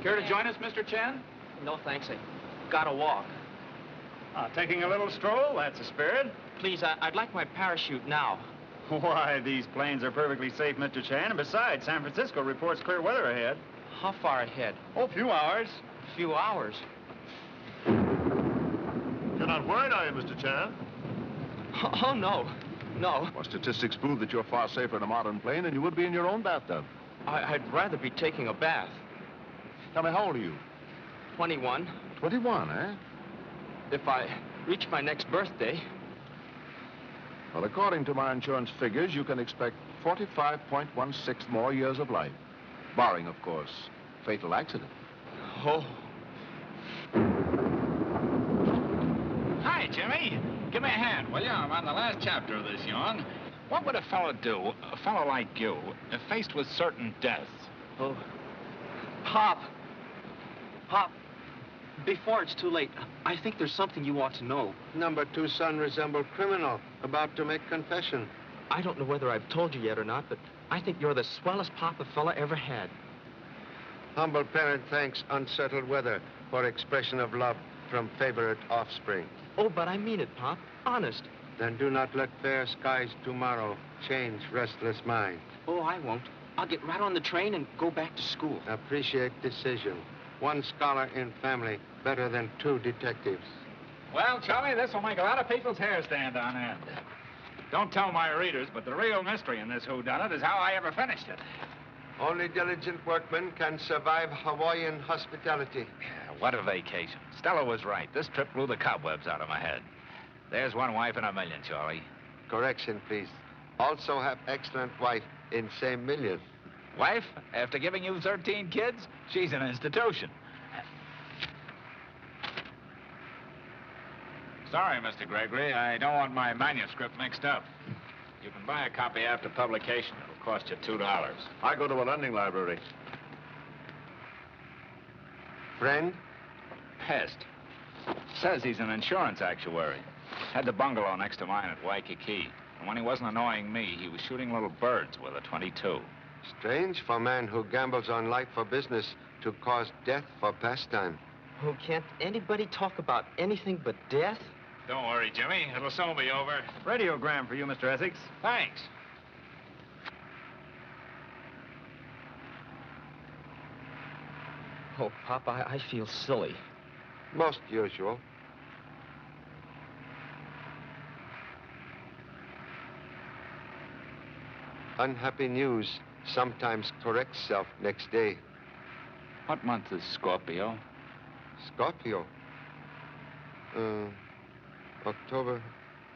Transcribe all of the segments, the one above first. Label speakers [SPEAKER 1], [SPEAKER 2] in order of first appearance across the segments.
[SPEAKER 1] Care to join us, Mr. Chen?
[SPEAKER 2] No, thanks. I gotta walk.
[SPEAKER 1] Taking a little stroll? That's a spirit.
[SPEAKER 2] Please, I'd like my parachute now.
[SPEAKER 1] Why, these planes are perfectly safe, Mr. Chen. And besides, San Francisco reports clear weather ahead.
[SPEAKER 2] How far ahead?
[SPEAKER 1] Oh, a few hours.
[SPEAKER 2] A few hours.
[SPEAKER 3] You're not worried, are you, Mr. Chen?
[SPEAKER 2] Oh, no. No.
[SPEAKER 3] Well, statistics prove that you're far safer in a modern plane than you would be in your own bathtub.
[SPEAKER 2] I'd rather be taking a bath.
[SPEAKER 3] Tell me, how old are you?
[SPEAKER 2] 21.
[SPEAKER 3] 21, eh?
[SPEAKER 2] If I reach my next birthday.
[SPEAKER 3] Well, according to my insurance figures, you can expect 45.16 more years of life. Barring, of course, fatal accident.
[SPEAKER 2] Oh.
[SPEAKER 4] Hi, Jimmy. Give me a hand, will you? I'm on the last chapter of this yarn. What would a fellow do, a fellow like you, if faced with certain death?
[SPEAKER 2] Oh. Pop. Pop. Before it's too late, I think there's something you ought to know.
[SPEAKER 5] Number 2 son resembled criminal, about to make confession.
[SPEAKER 2] I don't know whether I've told you yet or not, but I think you're the swellest pop a fella ever had.
[SPEAKER 5] Humble parent thanks unsettled weather for expression of love from favorite offspring.
[SPEAKER 2] Oh, but I mean it, Pop. Honest.
[SPEAKER 5] Then do not let fair skies tomorrow change restless mind.
[SPEAKER 2] Oh, I won't. I'll get right on the train and go back to school.
[SPEAKER 5] Appreciate decision. 1 scholar in family, better than 2 detectives.
[SPEAKER 4] Well, Charlie, this will make a lot of people's hair stand on end. Don't tell my readers, but the real mystery in this whodunit is how I ever finished it.
[SPEAKER 5] Only diligent workmen can survive Hawaiian hospitality.
[SPEAKER 4] What a vacation. Stella was right. This trip blew the cobwebs out of my head. There's 1 wife in a million, Charlie.
[SPEAKER 5] Correction, please. Also have excellent wife in same million.
[SPEAKER 4] Wife, after giving you 13 kids, she's an institution. Sorry, Mr. Gregory. I don't want my manuscript mixed up. You can buy a copy after publication. It'll cost you $2.
[SPEAKER 3] I go to a lending library.
[SPEAKER 5] Friend?
[SPEAKER 4] Pest. Says he's an insurance actuary. Had the bungalow next to mine at Waikiki. And when he wasn't annoying me, he was shooting little birds with a .22.
[SPEAKER 5] Strange for a man who gambles on life for business to cause death for pastime.
[SPEAKER 2] Oh, can't anybody talk about anything but death?
[SPEAKER 4] Don't worry, Jimmy. It'll soon be over.
[SPEAKER 1] Radiogram for you, Mr. Essex.
[SPEAKER 4] Thanks.
[SPEAKER 2] Oh, Pop, I feel silly.
[SPEAKER 5] Most usual. Unhappy news sometimes corrects self next day.
[SPEAKER 4] What month is Scorpio?
[SPEAKER 5] Scorpio? October.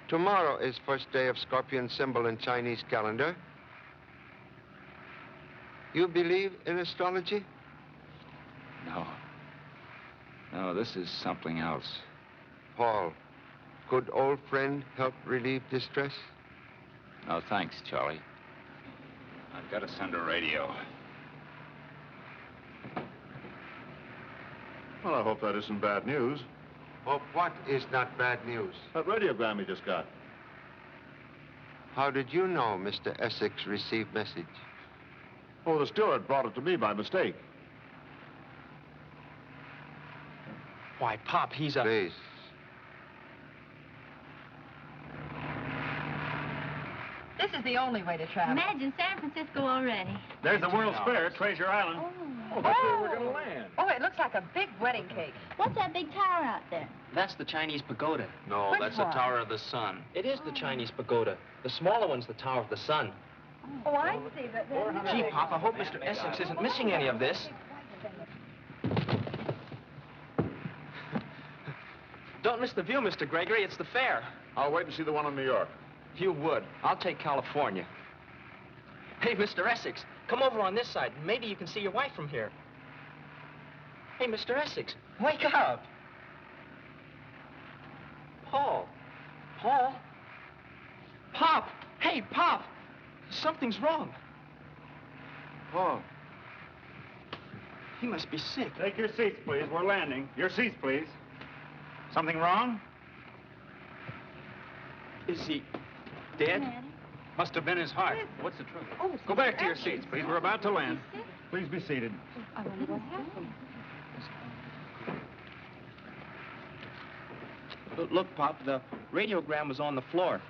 [SPEAKER 5] Tomorrow is first day of Scorpion symbol in Chinese calendar. You believe in astrology?
[SPEAKER 4] No. No, this is something else.
[SPEAKER 5] Paul, could old friend help relieve distress?
[SPEAKER 4] No, thanks, Charlie. I've got to send a radio.
[SPEAKER 3] Well, I hope that isn't bad news.
[SPEAKER 5] Oh, what is not bad news?
[SPEAKER 3] That radiogram you just got.
[SPEAKER 5] How did you know Mr. Essex received message?
[SPEAKER 3] Oh, the steward brought it to me by mistake.
[SPEAKER 2] Why, Pop, he's a...
[SPEAKER 5] Please.
[SPEAKER 6] This is the only way to travel.
[SPEAKER 7] Imagine San Francisco already.
[SPEAKER 1] There's the World's Fair, Treasure Island.
[SPEAKER 3] Oh, that's where we're going to land.
[SPEAKER 6] Oh, it looks like a big wedding cake.
[SPEAKER 7] What's that big tower out there?
[SPEAKER 2] That's the Chinese pagoda. No,
[SPEAKER 6] Which
[SPEAKER 2] that's
[SPEAKER 6] one?
[SPEAKER 2] the Tower of the Sun. It is the Chinese pagoda. The smaller one's the Tower of the Sun.
[SPEAKER 6] Oh, I see, but then...
[SPEAKER 2] Gee, Pop, I hope Mr. Essex isn't missing any of this. Don't miss the view, Mr. Gregory. It's the fair.
[SPEAKER 3] I'll wait and see the one in New York.
[SPEAKER 2] You would. I'll take California. Hey, Mr. Essex, come over on this side. Maybe you can see your wife from here. Hey, Mr. Essex, wake up. Paul. Paul? Pop! Hey, Pop! Something's wrong.
[SPEAKER 5] Paul.
[SPEAKER 2] He must be sick.
[SPEAKER 1] Take your seats, please. We're landing. Your seats, please. Something wrong?
[SPEAKER 2] Is he dead?
[SPEAKER 4] Must have been his heart.
[SPEAKER 1] What's the trouble?
[SPEAKER 6] Oh,
[SPEAKER 1] Go back to your seats, please. We're about to land. Please be seated.
[SPEAKER 6] I wonder what happened.
[SPEAKER 2] Look, Pop, the radiogram was on the floor.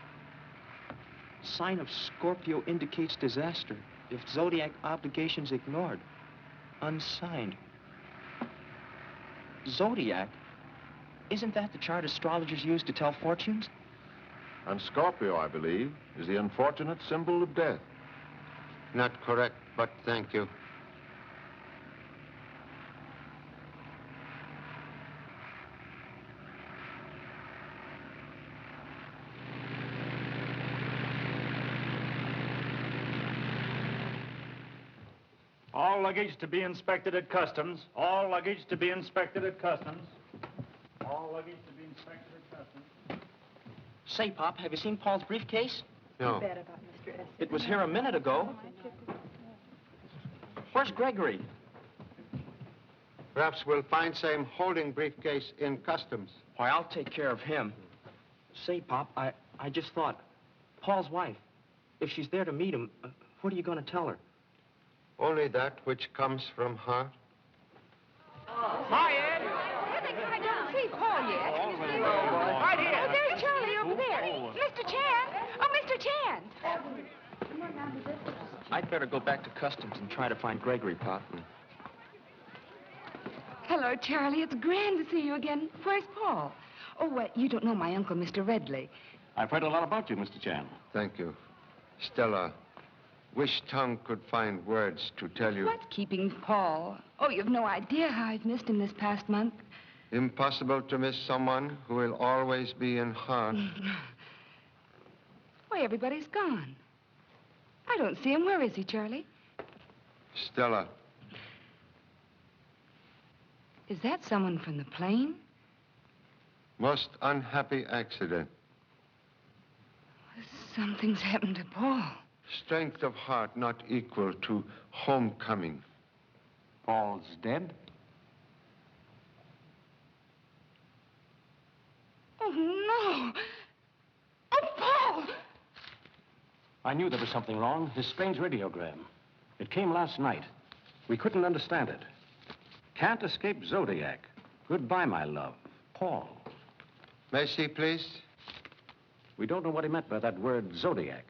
[SPEAKER 2] Sign of Scorpio indicates disaster if zodiac obligations ignored. Unsigned. Zodiac? Isn't that the chart astrologers use to tell fortunes?
[SPEAKER 3] And Scorpio, I believe, is the unfortunate symbol of death.
[SPEAKER 5] Not correct, but thank you.
[SPEAKER 1] All luggage to be inspected at customs. All luggage to be inspected at customs. All luggage to be inspected at customs.
[SPEAKER 2] Say, Pop, have you seen Paul's briefcase?
[SPEAKER 5] No.
[SPEAKER 6] Bad about Mr. Essex.
[SPEAKER 2] It was here a minute ago. Where's Gregory?
[SPEAKER 5] Perhaps we'll find same holding briefcase in customs.
[SPEAKER 2] Why, I'll take care of him. Say, Pop, I just thought, Paul's wife, if she's there to meet him, what are you going to tell her?
[SPEAKER 5] Only that which comes from heart.
[SPEAKER 2] Hi, Ed.
[SPEAKER 6] I don't see Paul yet.
[SPEAKER 2] Right here.
[SPEAKER 6] Oh, there's Charlie over there. Mr. Chan. Oh, Mr. Chan.
[SPEAKER 2] I'd better go back to customs and try to find Gregory, Pop.
[SPEAKER 8] Hello, Charlie. It's grand to see you again. Where's Paul? Oh, you don't know my uncle, Mr. Redley.
[SPEAKER 9] I've heard a lot about you, Mr. Chan.
[SPEAKER 5] Thank you. Stella, wish tongue could find words to tell you.
[SPEAKER 8] What's keeping Paul? Oh, you've no idea how I've missed him this past month.
[SPEAKER 5] Impossible to miss someone who will always be in heart.
[SPEAKER 8] Why, everybody's gone. I don't see him. Where is he, Charlie?
[SPEAKER 5] Stella,
[SPEAKER 8] Is that someone from the plane?
[SPEAKER 5] most unhappy accident.
[SPEAKER 8] Something's happened to Paul.
[SPEAKER 5] Strength of heart not equal to homecoming.
[SPEAKER 9] Paul's dead?
[SPEAKER 8] Oh, no. Oh, Paul!
[SPEAKER 9] I knew there was something wrong. This strange radiogram. It came last night. We couldn't understand it. Can't escape Zodiac. Goodbye, my love. Paul.
[SPEAKER 5] May I see, please?
[SPEAKER 9] We don't know what he meant by that word Zodiac.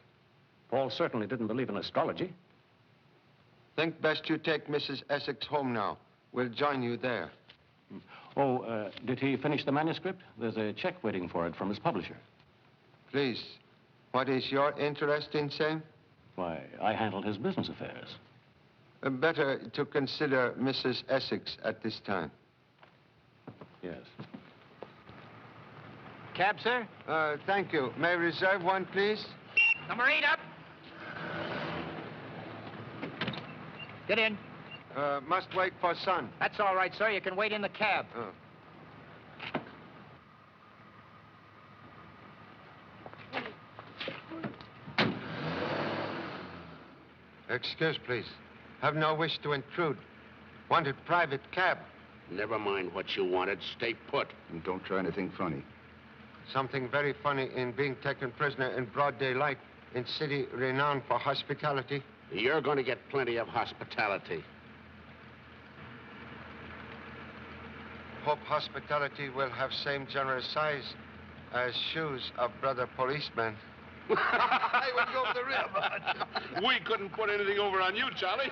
[SPEAKER 9] Paul certainly didn't believe in astrology.
[SPEAKER 5] Think best you take Mrs. Essex home now. We'll join you there.
[SPEAKER 9] Oh, did he finish the manuscript? There's a check waiting for it from his publisher.
[SPEAKER 5] Please, what is your interest in same?
[SPEAKER 9] Why, I handled his business affairs.
[SPEAKER 5] Better to consider Mrs. Essex at this time.
[SPEAKER 9] Yes.
[SPEAKER 2] Cab, sir?
[SPEAKER 5] Thank you. May I reserve one, please?
[SPEAKER 2] Number 8 up. Get in.
[SPEAKER 5] Must wait for son.
[SPEAKER 2] That's all right, sir. You can wait in the cab.
[SPEAKER 5] Oh. Excuse, please. Have no wish to intrude. Wanted private cab.
[SPEAKER 10] Never mind what you wanted. Stay put.
[SPEAKER 3] And don't try anything funny.
[SPEAKER 5] Something very funny in being taken prisoner in broad daylight in city renowned for hospitality.
[SPEAKER 10] You're going to get plenty of hospitality.
[SPEAKER 5] Hope hospitality will have same generous size as shoes of brother policeman.
[SPEAKER 10] I would go for the rib. We couldn't put anything over on you, Charlie.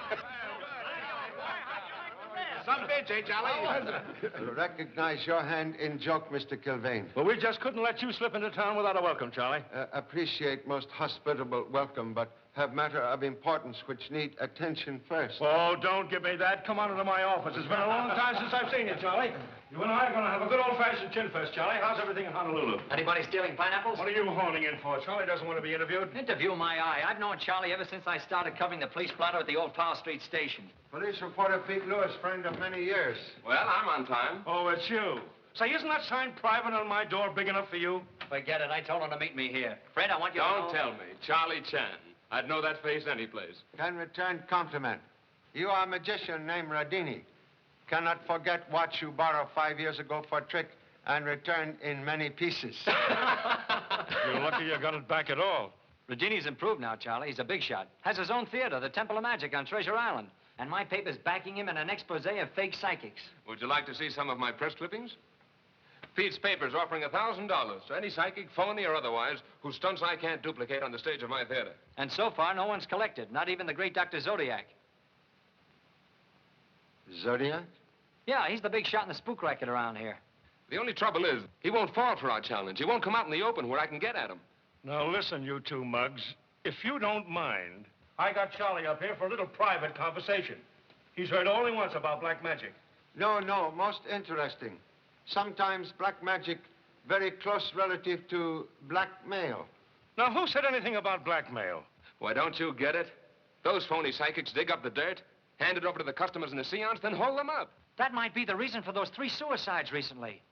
[SPEAKER 10] Some bitch, eh, Charlie?
[SPEAKER 5] Recognize your hand in joke, Mr. Kilvane.
[SPEAKER 9] Well, we just couldn't let you slip into town without a welcome, Charlie.
[SPEAKER 5] Appreciate most hospitable welcome, but have matter of importance which need attention first.
[SPEAKER 9] Oh, don't give me that. Come on into my office. It's been a long time since I've seen you, Charlie. You and I are going to have a good old-fashioned chin fest, Charlie. How's everything in Honolulu?
[SPEAKER 2] Anybody stealing pineapples?
[SPEAKER 9] What are you honing in for? Charlie doesn't want to be interviewed.
[SPEAKER 2] Interview my eye. I've known Charlie ever since I started covering the police blotter at the old Tower Street station.
[SPEAKER 5] Police reporter Pete Lewis, friend of many years.
[SPEAKER 10] Well, I'm on time.
[SPEAKER 9] Oh, it's you. Say, isn't that sign private on my door big enough for you?
[SPEAKER 2] Forget it. I told him to meet me here. Fred, I want you
[SPEAKER 10] Don't tell me. Charlie Chan. I'd know that face any place.
[SPEAKER 5] Can return compliment. You are a magician named Rhadini. Cannot forget what you borrowed 5 years ago for a trick and return in many pieces.
[SPEAKER 9] You're lucky you got it back at all.
[SPEAKER 2] Rhadini's improved now, Charlie. He's a big shot. Has his own theater, the Temple of Magic on Treasure Island. And my paper's backing him in an expose of fake psychics.
[SPEAKER 11] Would you like to see some of my press clippings? Pete's paper's offering $1,000 to any psychic, phony or otherwise, whose stunts I can't duplicate on the stage of my theater.
[SPEAKER 2] And so far, no one's collected, not even the great Dr. Zodiac.
[SPEAKER 5] Zodiac?
[SPEAKER 2] Yeah, he's the big shot in the spook racket around here.
[SPEAKER 11] The only trouble is, he won't fall for our challenge. He won't come out in the open where I can get at him.
[SPEAKER 10] Now, listen, you two mugs. If you don't mind...
[SPEAKER 1] I got Charlie up here for a little private conversation. He's heard only once about black magic.
[SPEAKER 5] No, most interesting. Sometimes black magic very close relative to blackmail.
[SPEAKER 10] Now, who said anything about blackmail?
[SPEAKER 11] Why, don't you get it? Those phony psychics dig up the dirt, hand it over to the customers in the seance, then hold them up.
[SPEAKER 2] That might be the reason for those 3 suicides recently.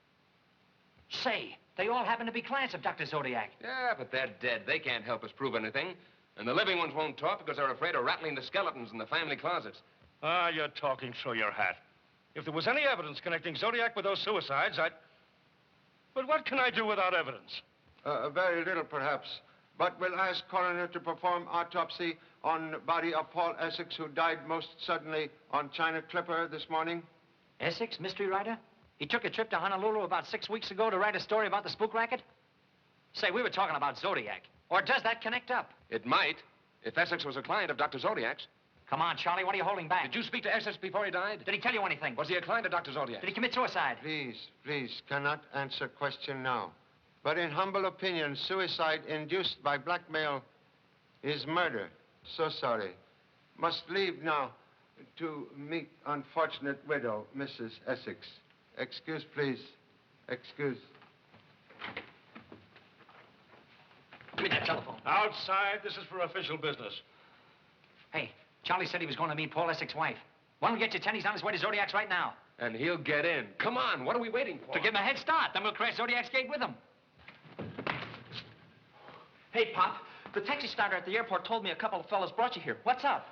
[SPEAKER 2] Say, they all happen to be clients of Dr. Zodiac.
[SPEAKER 11] Yeah, but they're dead. They can't help us prove anything. And the living ones won't talk because they're afraid of rattling the skeletons in the family closets.
[SPEAKER 10] Ah, you're talking through your hat. If there was any evidence connecting Zodiac with those suicides, I'd... But what can I do without evidence?
[SPEAKER 5] Very little, perhaps. But we'll ask coroner to perform autopsy on body of Paul Essex, who died most suddenly on China Clipper this morning.
[SPEAKER 2] Essex, mystery writer? He took a trip to Honolulu about 6 weeks ago to write a story about the spook racket? Say, we were talking about Zodiac. Or does that connect up?
[SPEAKER 11] It might, if Essex was a client of Dr. Zodiac's.
[SPEAKER 2] Come on, Charlie, what are you holding back?
[SPEAKER 11] Did you speak to Essex before he died?
[SPEAKER 2] Did he tell you anything?
[SPEAKER 11] Was he a client of Dr. Zodiac?
[SPEAKER 2] Did he commit suicide?
[SPEAKER 5] Please, cannot answer question now. But in humble opinion, suicide induced by blackmail is murder. So sorry. Must leave now to meet unfortunate widow, Mrs. Essex. Excuse, please. Excuse.
[SPEAKER 2] Give me that telephone.
[SPEAKER 10] Outside, this is for official business.
[SPEAKER 2] Hey, Charlie said he was going to meet Paul Essex's wife. Why don't we get you 10? He's on his way to Zodiac's right now.
[SPEAKER 11] And he'll get in. Come on, what are we waiting for?
[SPEAKER 2] To give him a head start. Then we'll crash Zodiac's gate with him. Hey, Pop, the taxi starter at the airport told me a couple of fellas brought you here. What's up?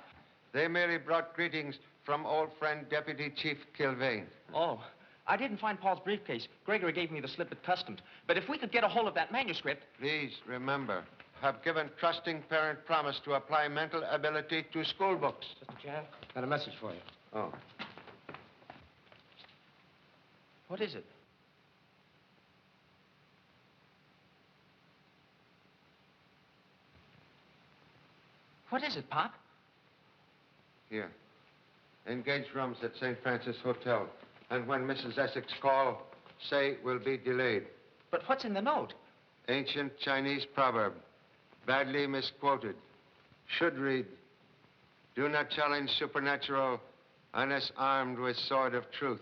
[SPEAKER 5] They merely brought greetings from old friend Deputy Chief Kilvane.
[SPEAKER 2] Oh, I didn't find Paul's briefcase. Gregory gave me the slip at customs. But if we could get a hold of that manuscript...
[SPEAKER 5] Please remember, have given trusting parent promise to apply mental ability to school books.
[SPEAKER 9] Mr. Chan, got a message for you.
[SPEAKER 5] Oh.
[SPEAKER 2] What is it? What is it, Pop?
[SPEAKER 5] Here. Engage rooms at St. Francis Hotel. And when Mrs. Essex call, say we'll be delayed.
[SPEAKER 2] But what's in the note?
[SPEAKER 5] Ancient Chinese proverb, badly misquoted. Should read, do not challenge supernatural unless armed with sword of truth.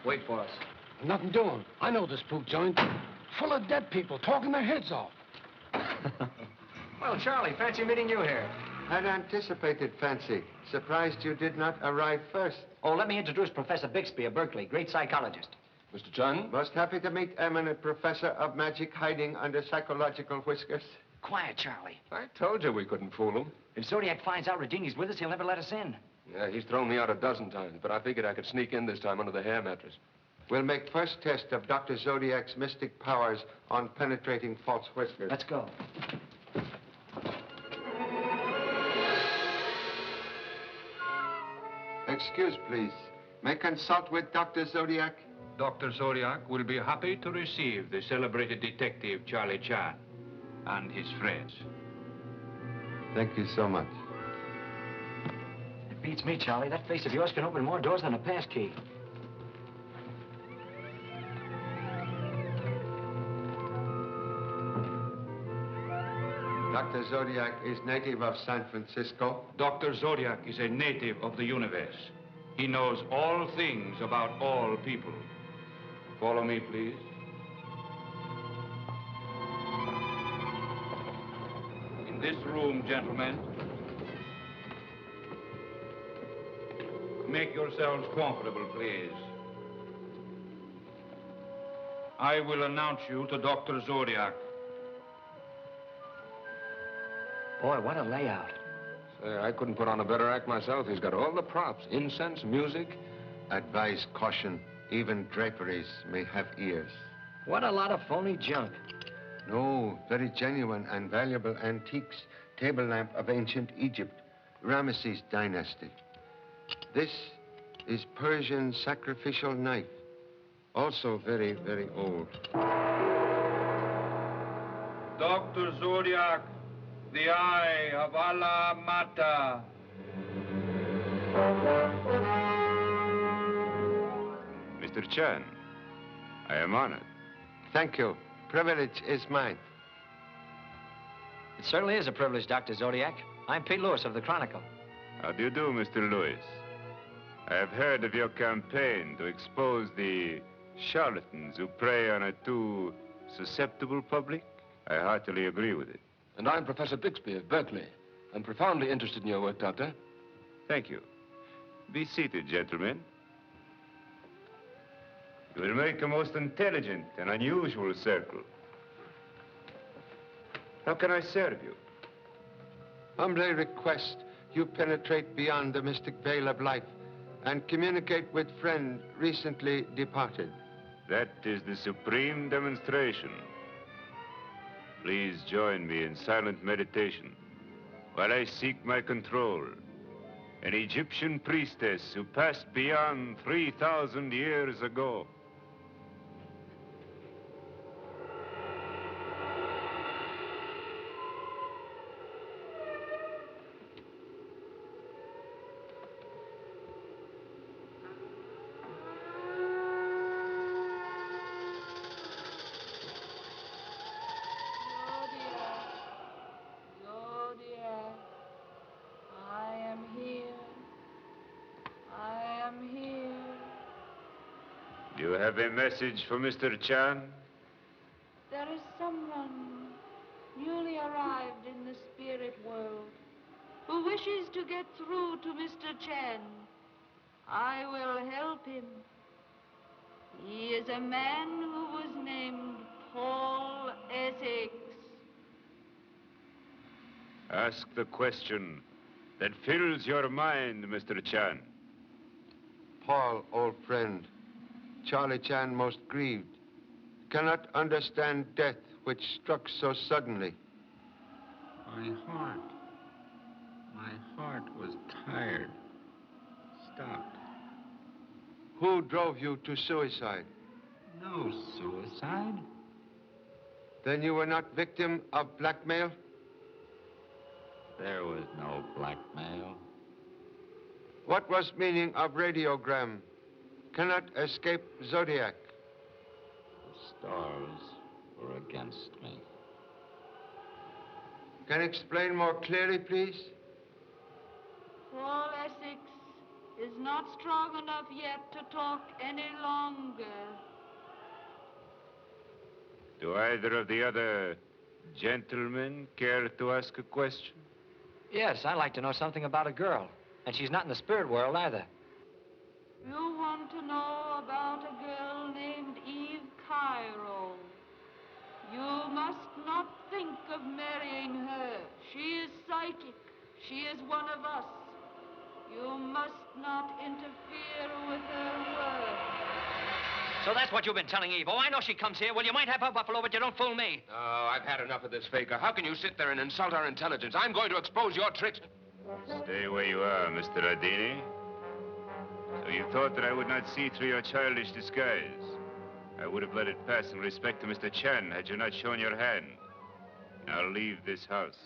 [SPEAKER 2] Wait for us.
[SPEAKER 9] Nothing doing. I know this spook joint. Full of dead people talking their heads off.
[SPEAKER 2] Well, Charlie, fancy meeting you here.
[SPEAKER 5] Had anticipated fancy. Surprised you did not arrive first.
[SPEAKER 2] Oh, let me introduce Professor Bixby of Berkeley, great psychologist.
[SPEAKER 11] Mr. Chun?
[SPEAKER 5] Most happy to meet eminent professor of magic hiding under psychological whiskers.
[SPEAKER 2] Quiet, Charlie.
[SPEAKER 11] I told you we couldn't fool him.
[SPEAKER 2] If Zodiac finds out Rhadini's with us, he'll never let us in.
[SPEAKER 11] Yeah, he's thrown me out a dozen times, but I figured I could sneak in this time under the hair mattress.
[SPEAKER 5] We'll make first test of Dr. Zodiac's mystic powers on penetrating false whiskers.
[SPEAKER 2] Let's go.
[SPEAKER 5] Excuse, please. May consult with Dr. Zodiac?
[SPEAKER 12] Dr. Zodiac will be happy to receive the celebrated detective Charlie Chan and his friends.
[SPEAKER 5] Thank you so much.
[SPEAKER 2] It beats me, Charlie. That face of yours can open more doors than a pass key.
[SPEAKER 5] Dr. Zodiac is native of San Francisco.
[SPEAKER 12] Dr. Zodiac is a native of the universe. He knows all things about all people. Follow me, please. In this room, gentlemen, Make yourselves comfortable, please. I will announce you to Dr. Zodiac.
[SPEAKER 2] Boy, what a layout.
[SPEAKER 11] Say, I couldn't put on a better act myself. He's got all the props, incense, music.
[SPEAKER 5] Advise caution. Even draperies may have ears.
[SPEAKER 2] What a lot of phony junk.
[SPEAKER 5] No, very genuine and valuable antiques. Table lamp of ancient Egypt, Ramesses dynasty. This is Persian sacrificial knife. Also very, very old.
[SPEAKER 12] Dr. Zodiac, the eye of Allah Mata.
[SPEAKER 11] Mr. Chan, I am honored.
[SPEAKER 5] Thank you. Privilege is mine.
[SPEAKER 2] It certainly is a privilege, Dr. Zodiac. I'm Pete Lewis of the Chronicle.
[SPEAKER 13] How do you do, Mr. Lewis? I have heard of your campaign to expose the charlatans who prey on a too susceptible public. I heartily agree with it.
[SPEAKER 11] And I'm Professor Bixby of Berkeley. I'm profoundly interested in your work, Doctor.
[SPEAKER 13] Thank you. Be seated, gentlemen. You will make a most intelligent and unusual circle. How can I serve you?
[SPEAKER 5] Humbly request you penetrate beyond the mystic veil of life and communicate with friend recently departed.
[SPEAKER 13] That is the supreme demonstration. Please join me in silent meditation while I seek my control. An Egyptian priestess who passed beyond 3,000 years ago. You have a message for Mr. Chan?
[SPEAKER 14] There is someone newly arrived in the spirit world who wishes to get through to Mr. Chan. I will help him. He is a man who was named Paul Essex.
[SPEAKER 13] Ask the question that fills your mind, Mr. Chan.
[SPEAKER 5] Paul, old friend. Charlie Chan most grieved. Cannot understand death which struck so suddenly.
[SPEAKER 4] My heart was tired. Stopped.
[SPEAKER 5] Who drove you to suicide?
[SPEAKER 4] No suicide.
[SPEAKER 5] Then you were not victim of blackmail?
[SPEAKER 4] There was no blackmail.
[SPEAKER 5] What was meaning of radiogram? Cannot escape Zodiac.
[SPEAKER 4] The stars were against me.
[SPEAKER 5] Can you explain more clearly, please?
[SPEAKER 14] Paul Essex is not strong enough yet to talk any longer.
[SPEAKER 13] Do either of the other gentlemen care to ask a question?
[SPEAKER 2] Yes, I'd like to know something about a girl. And she's not in the spirit world either.
[SPEAKER 14] You want to know about a girl named Eve Cairo. You must not think of marrying her. She is psychic. She is one of us. You must not interfere with her work.
[SPEAKER 2] So that's what you've been telling Eve. Oh, I know she comes here. Well, you might have her buffalo, but you don't fool me.
[SPEAKER 11] Oh, I've had enough of this faker. How can you sit there and insult our intelligence? I'm going to expose your tricks.
[SPEAKER 13] Stay where you are, Mr. Rhadini. So you thought that I would not see through your childish disguise. I would have let it pass in respect to Mr. Chan had you not shown your hand. Now leave this house.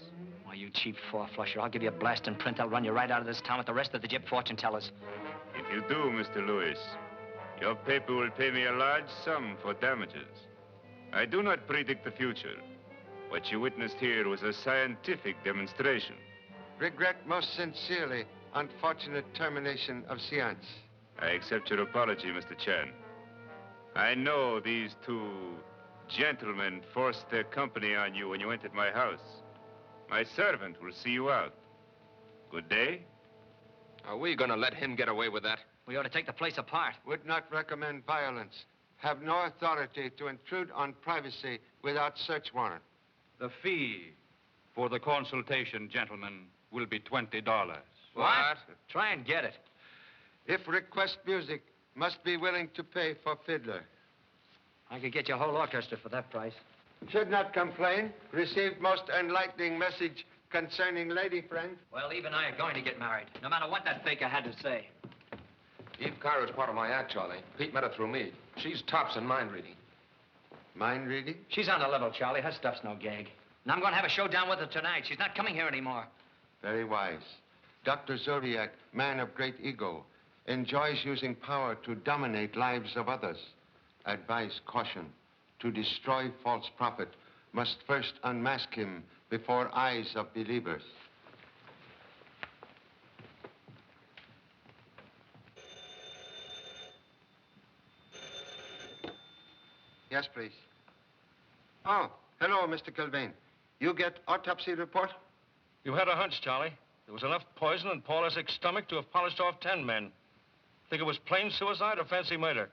[SPEAKER 2] Why, you cheap four-flusher. I'll give you a blasting print. I'll run you right out of this town with the rest of the gyp fortune tellers.
[SPEAKER 13] If you do, Mr. Lewis, your paper will pay me a large sum for damages. I do not predict the future. What you witnessed here was a scientific demonstration.
[SPEAKER 5] Regret most sincerely unfortunate termination of seance.
[SPEAKER 13] I accept your apology, Mr. Chan. I know these two gentlemen forced their company on you when you entered my house. My servant will see you out. Good day.
[SPEAKER 11] Are we going to let him get away with that?
[SPEAKER 2] We ought to take the place apart.
[SPEAKER 5] Would not recommend violence. Have no authority to intrude on privacy without search warrant.
[SPEAKER 12] The fee for the consultation, gentlemen, will be $20.
[SPEAKER 2] What? Try and get it.
[SPEAKER 5] If request music, must be willing to pay for fiddler.
[SPEAKER 2] I could get your whole orchestra for that price.
[SPEAKER 5] Should not complain. Received most enlightening message concerning lady friend.
[SPEAKER 2] Well, Eve and I are going to get married, no matter what that faker had to say.
[SPEAKER 11] Eve Cairo's part of my act, Charlie. Pete met her through me. She's tops in mind reading.
[SPEAKER 5] Mind reading?
[SPEAKER 2] She's on the level, Charlie. Her stuff's no gag. And I'm going to have a showdown with her tonight. She's not coming here anymore.
[SPEAKER 5] Very wise. Dr. Zodiac, man of great ego, enjoys using power to dominate lives of others. Advise caution. To destroy false prophet, must first unmask him before eyes of believers. Yes, please. Oh, hello, Mr. Kilvain. You get autopsy report?
[SPEAKER 10] You had a hunch, Charlie. There was enough poison in Paul Essex's stomach to have polished off 10 men. Think it was plain suicide or fancy murder?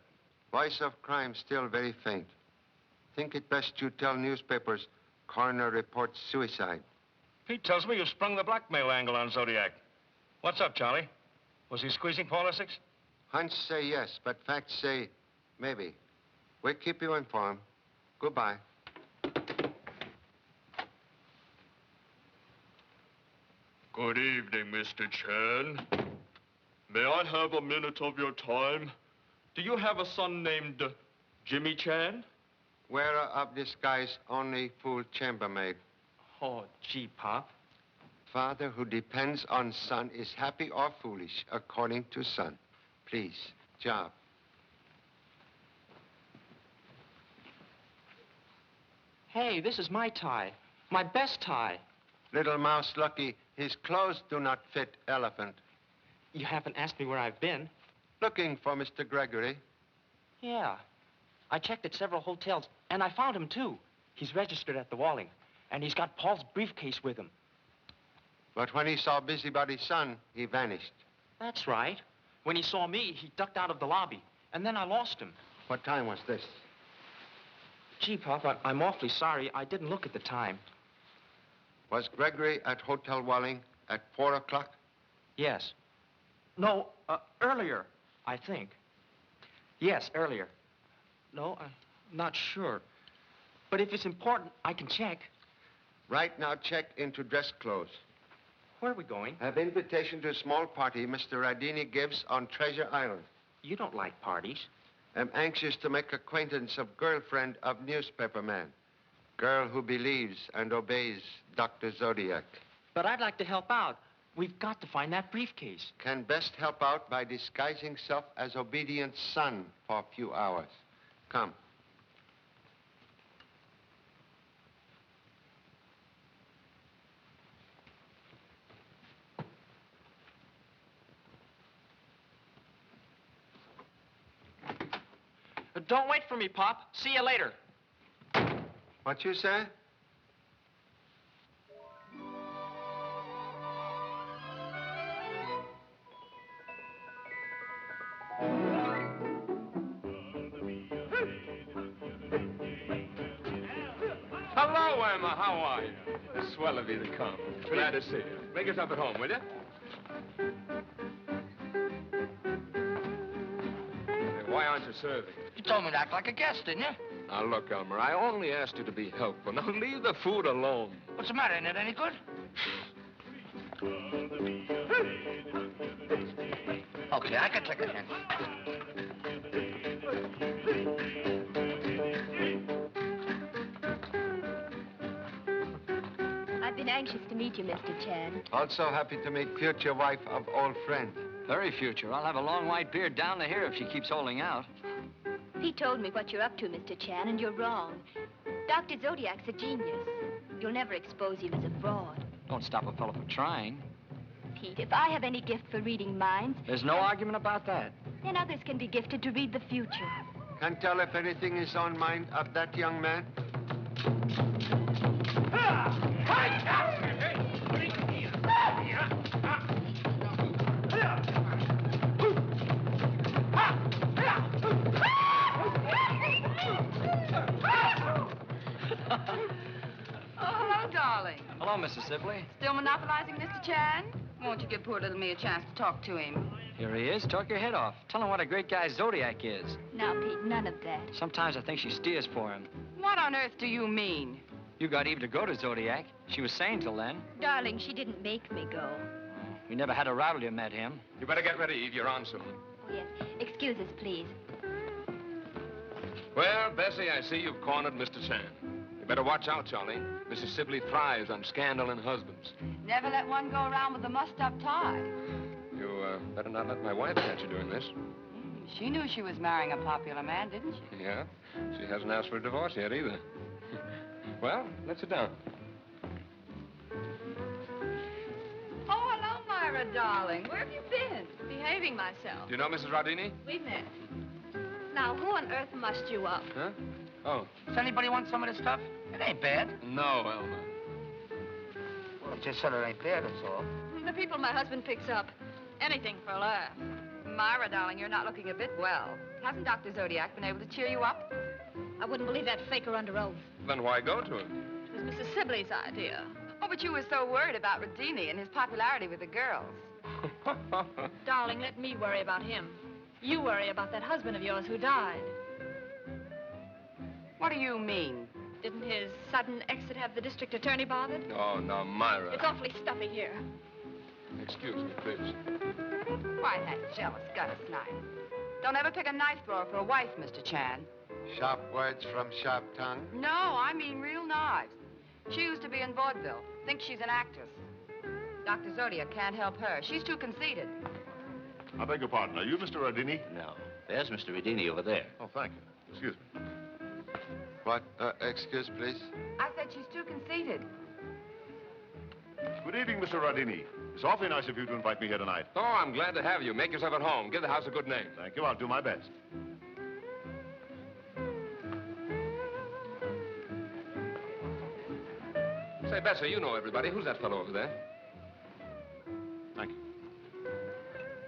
[SPEAKER 5] Voice of crime still very faint. Think it best you tell newspapers coroner reports suicide.
[SPEAKER 10] Pete tells me you sprung the blackmail angle on Zodiac. What's up, Charlie? Was he squeezing Paul Essex?
[SPEAKER 5] Hunch say yes, but facts say maybe. We'll keep you informed. Goodbye.
[SPEAKER 15] Good evening, Mr. Chan. May I have a minute of your time? Do you have a son named Jimmy Chan?
[SPEAKER 5] Wearer of disguise, only fool chambermaid.
[SPEAKER 2] Oh, gee, Pop.
[SPEAKER 5] Father who depends on son is happy or foolish, according to son. Please, job.
[SPEAKER 2] Hey, this is my tie. My best tie.
[SPEAKER 5] Little mouse lucky, his clothes do not fit elephant.
[SPEAKER 2] You haven't asked me where I've been.
[SPEAKER 5] Looking for Mr. Gregory.
[SPEAKER 2] Yeah. I checked at several hotels, and I found him, too. He's registered at the Walling, and he's got Paul's briefcase with him.
[SPEAKER 5] But when he saw Busybody's son, he vanished.
[SPEAKER 2] That's right. When he saw me, he ducked out of the lobby, and then I lost him.
[SPEAKER 5] What time was this?
[SPEAKER 2] Gee, Pop, I'm awfully sorry. I didn't look at the time.
[SPEAKER 5] Was Gregory at Hotel Walling at 4 o'clock?
[SPEAKER 2] Yes. No, earlier, I think. Yes, earlier. No, I'm not sure. But if it's important, I can check.
[SPEAKER 5] Right now, check into dress clothes.
[SPEAKER 2] Where are we going?
[SPEAKER 5] Have invitation to a small party Mr. Rhadini gives on Treasure Island.
[SPEAKER 2] You don't like parties.
[SPEAKER 5] I'm anxious to make acquaintance of girlfriend of newspaper man. Girl who believes and obeys Dr. Zodiac.
[SPEAKER 2] But I'd like to help out. We've got to find that briefcase.
[SPEAKER 5] Can best help out by disguising self as obedient son for a few hours. Come.
[SPEAKER 2] Don't wait for me, Pop. See you later.
[SPEAKER 5] What you say?
[SPEAKER 11] Hello, Emma. How are you? It's swell of you to come. Glad to see you. Make yourself at home, will you? Why aren't you serving?
[SPEAKER 2] You told me to act like a guest, didn't you?
[SPEAKER 11] Now, look, Elmer, I only asked you to be helpful. Now, leave the food alone.
[SPEAKER 2] What's the matter? Ain't it any good? Okay, I can take a hint.
[SPEAKER 6] I've been anxious to meet you, Mr. Chan.
[SPEAKER 5] Also happy to meet future wife of old friend.
[SPEAKER 2] Very future. I'll have a long white beard down to here if she keeps holding out.
[SPEAKER 6] He told me what you're up to, Mr. Chan, and you're wrong. Dr. Zodiac's a genius. You'll never expose him as a fraud.
[SPEAKER 2] Don't stop a fellow from trying.
[SPEAKER 6] Pete, if I have any gift for reading minds...
[SPEAKER 2] There's no argument about that.
[SPEAKER 6] Then others can be gifted to read the future.
[SPEAKER 5] Can't tell if anything is on mind of that young man.
[SPEAKER 8] hello, darling.
[SPEAKER 2] Hello, Mrs. Sibley.
[SPEAKER 8] Still monopolizing Mr. Chan? Won't you give poor little me a chance to talk to him?
[SPEAKER 2] Here he is. Talk your head off. Tell him what a great guy Zodiac is.
[SPEAKER 6] Now, Pete, none of that.
[SPEAKER 2] Sometimes I think she steers for him.
[SPEAKER 8] What on earth do you mean?
[SPEAKER 2] You got Eve to go to Zodiac. She was sane till then.
[SPEAKER 6] Darling, she didn't make me go.
[SPEAKER 2] We never had a row till you met him.
[SPEAKER 11] You better get ready, Eve. You're on soon.
[SPEAKER 6] Oh, yes. Excuse us, please.
[SPEAKER 11] Well, Bessie, I see you've cornered Mr. Chan. You better watch out, Charlie. Mrs. Sibley thrives on scandal and husbands.
[SPEAKER 8] Never let one go around with a mussed-up tie.
[SPEAKER 11] You better not let my wife catch you doing this.
[SPEAKER 8] She knew she was marrying a popular man, didn't she?
[SPEAKER 11] Yeah? She hasn't asked for a divorce yet, either. Well, let's sit down.
[SPEAKER 8] Oh, hello, Myra, darling. Where have you been?
[SPEAKER 14] Behaving myself.
[SPEAKER 11] Do you know Mrs. Rhadini?
[SPEAKER 14] We met. Now, who on earth mussed you up?
[SPEAKER 11] Huh? Oh.
[SPEAKER 2] Does anybody want some of this stuff? It ain't bad.
[SPEAKER 11] No, Elmer.
[SPEAKER 2] Well, it just said it ain't bad, that's all.
[SPEAKER 14] The people my husband picks up. Anything for a laugh.
[SPEAKER 8] Myra, darling, you're not looking a bit well. Hasn't Dr. Zodiac been able to cheer you up?
[SPEAKER 14] I wouldn't believe that faker under oath.
[SPEAKER 11] Then why go to him?
[SPEAKER 14] It was Mrs. Sibley's idea.
[SPEAKER 8] Oh, but you were so worried about Rhadini and his popularity with the girls.
[SPEAKER 14] Darling, let me worry about him. You worry about that husband of yours who died.
[SPEAKER 8] What do you mean?
[SPEAKER 14] Didn't his sudden exit have the district attorney bothered?
[SPEAKER 11] Oh, now, Myra.
[SPEAKER 14] It's awfully stuffy here.
[SPEAKER 11] Excuse me, please.
[SPEAKER 8] Why, that jealous gutter snipe. Don't ever pick a knife thrower for a wife, Mr. Chan.
[SPEAKER 5] Sharp words from sharp tongue.
[SPEAKER 8] No, I mean real knives. She used to be in vaudeville. Thinks she's an actress. Dr. Zodiac can't help her. She's too conceited.
[SPEAKER 3] I beg your pardon. Are you Mr. Rhadini?
[SPEAKER 16] No. There's Mr. Rhadini over there.
[SPEAKER 3] Oh, thank you. Excuse me.
[SPEAKER 5] What? Excuse, please?
[SPEAKER 8] I said she's too conceited.
[SPEAKER 3] Good evening, Mr. Rhadini. It's awfully nice of you to invite me here tonight.
[SPEAKER 11] Oh, I'm glad to have you. Make yourself at home. Give the house a good name.
[SPEAKER 3] Thank you. I'll do my best.
[SPEAKER 11] Say, Bessie, you know everybody. Who's that fellow over there?
[SPEAKER 3] Thank you.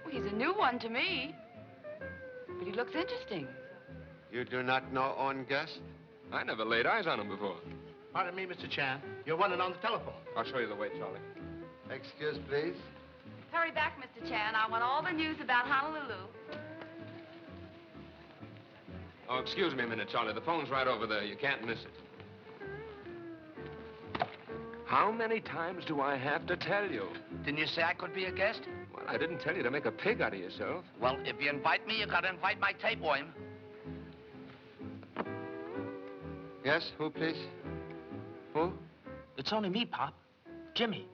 [SPEAKER 8] Well, he's a new one to me. But he looks interesting.
[SPEAKER 5] You do not know own guest?
[SPEAKER 11] I never laid eyes on him before.
[SPEAKER 9] Pardon me, Mr. Chan. You're running on the telephone.
[SPEAKER 11] I'll show you the way, Charlie.
[SPEAKER 5] Excuse, please.
[SPEAKER 8] Hurry back, Mr. Chan. I want all the news about Honolulu.
[SPEAKER 11] Oh, excuse me a minute, Charlie. The phone's right over there. You can't miss it. How many times do I have to tell you?
[SPEAKER 16] Didn't you say I could be a guest?
[SPEAKER 11] Well, I didn't tell you to make a pig out of yourself.
[SPEAKER 16] Well, if you invite me, you gotta invite my tapeworm.
[SPEAKER 5] Yes, who, please? Who?
[SPEAKER 16] It's only me, Pop. Jimmy.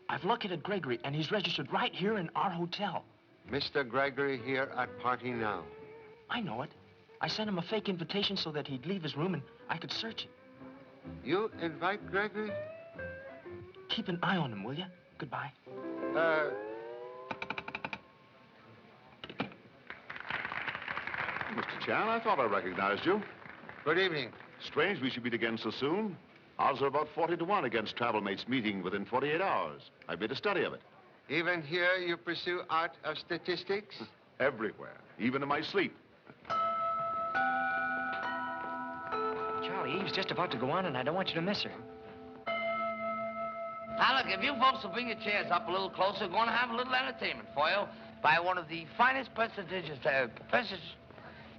[SPEAKER 16] I've located Gregory, and he's registered right here in our hotel.
[SPEAKER 5] Mr. Gregory here at party now.
[SPEAKER 16] I know it. I sent him a fake invitation so that he'd leave his room and I could search it.
[SPEAKER 5] You invite Gregory?
[SPEAKER 16] Keep an eye on him, will you? Goodbye.
[SPEAKER 3] Mr. Chan, I thought I recognized you.
[SPEAKER 5] Good evening.
[SPEAKER 3] Strange we should meet again so soon. Odds are about 40 to 1 against travel mates meeting within 48 hours. I've made a study of it.
[SPEAKER 5] Even here you pursue art of statistics?
[SPEAKER 3] Everywhere, even in my sleep.
[SPEAKER 2] Charlie, Eve's just about to go on, and I don't want you to miss her.
[SPEAKER 16] Now, look, if you folks will bring your chairs up a little closer, we're going to have a little entertainment for you by one of the finest prestigious professors.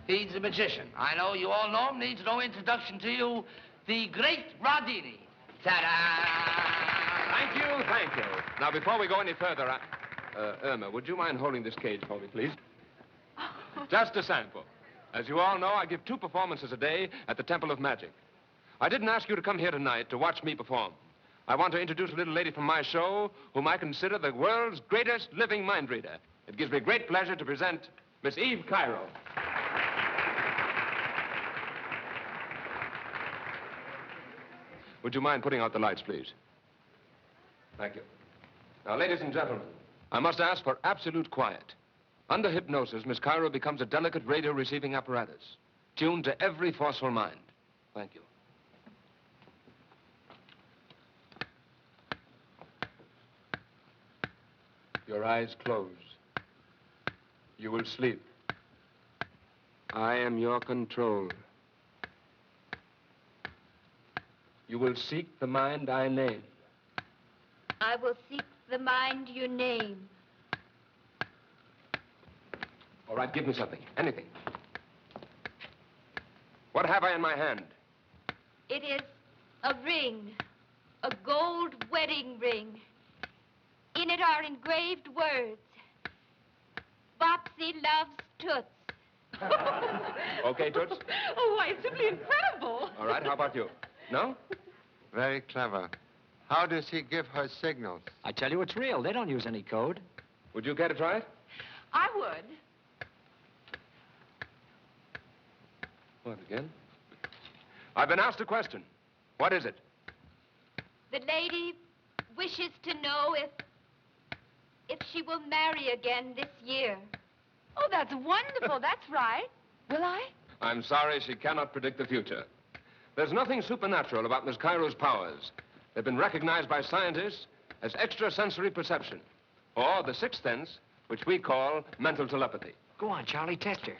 [SPEAKER 16] He's a magician. I know you all know him. Needs no introduction to you. The great Rhadini. Ta-da!
[SPEAKER 11] Thank you, thank you. Now, before we go any further, Irma, would you mind holding this cage for me, please? Just a sample. As you all know, I give 2 performances a day at the Temple of Magic. I didn't ask you to come here tonight to watch me perform. I want to introduce a little lady from my show whom I consider the world's greatest living mind reader. It gives me great pleasure to present Miss Eve Cairo. Would you mind putting out the lights, please? Thank you. Now, ladies and gentlemen, I must ask for absolute quiet. Under hypnosis, Miss Cairo becomes a delicate radio receiving apparatus, tuned to every forceful mind. Thank you. Your eyes close. You will sleep. I am your control. You will seek the mind I name.
[SPEAKER 6] I will seek the mind you name.
[SPEAKER 11] All right, give me something. Anything. What have I in my hand?
[SPEAKER 6] It is a ring, a gold wedding ring. In it are engraved words. Bopsy loves Toots.
[SPEAKER 11] Okay, Toots?
[SPEAKER 14] Oh, why, it's simply incredible.
[SPEAKER 11] All right, how about you? No?
[SPEAKER 5] Very clever. How does he give her signals?
[SPEAKER 2] I tell you, it's real. They don't use any code.
[SPEAKER 11] Would you care to try it?
[SPEAKER 14] I would.
[SPEAKER 11] What, again? I've been asked a question. What is it?
[SPEAKER 6] The lady wishes to know if she will marry again this year.
[SPEAKER 8] Oh, that's wonderful. That's right. Will I?
[SPEAKER 11] I'm sorry she cannot predict the future. There's nothing supernatural about Miss Cairo's powers. They've been recognized by scientists as extrasensory perception, or the sixth sense, which we call mental telepathy.
[SPEAKER 2] Go on, Charlie, test her.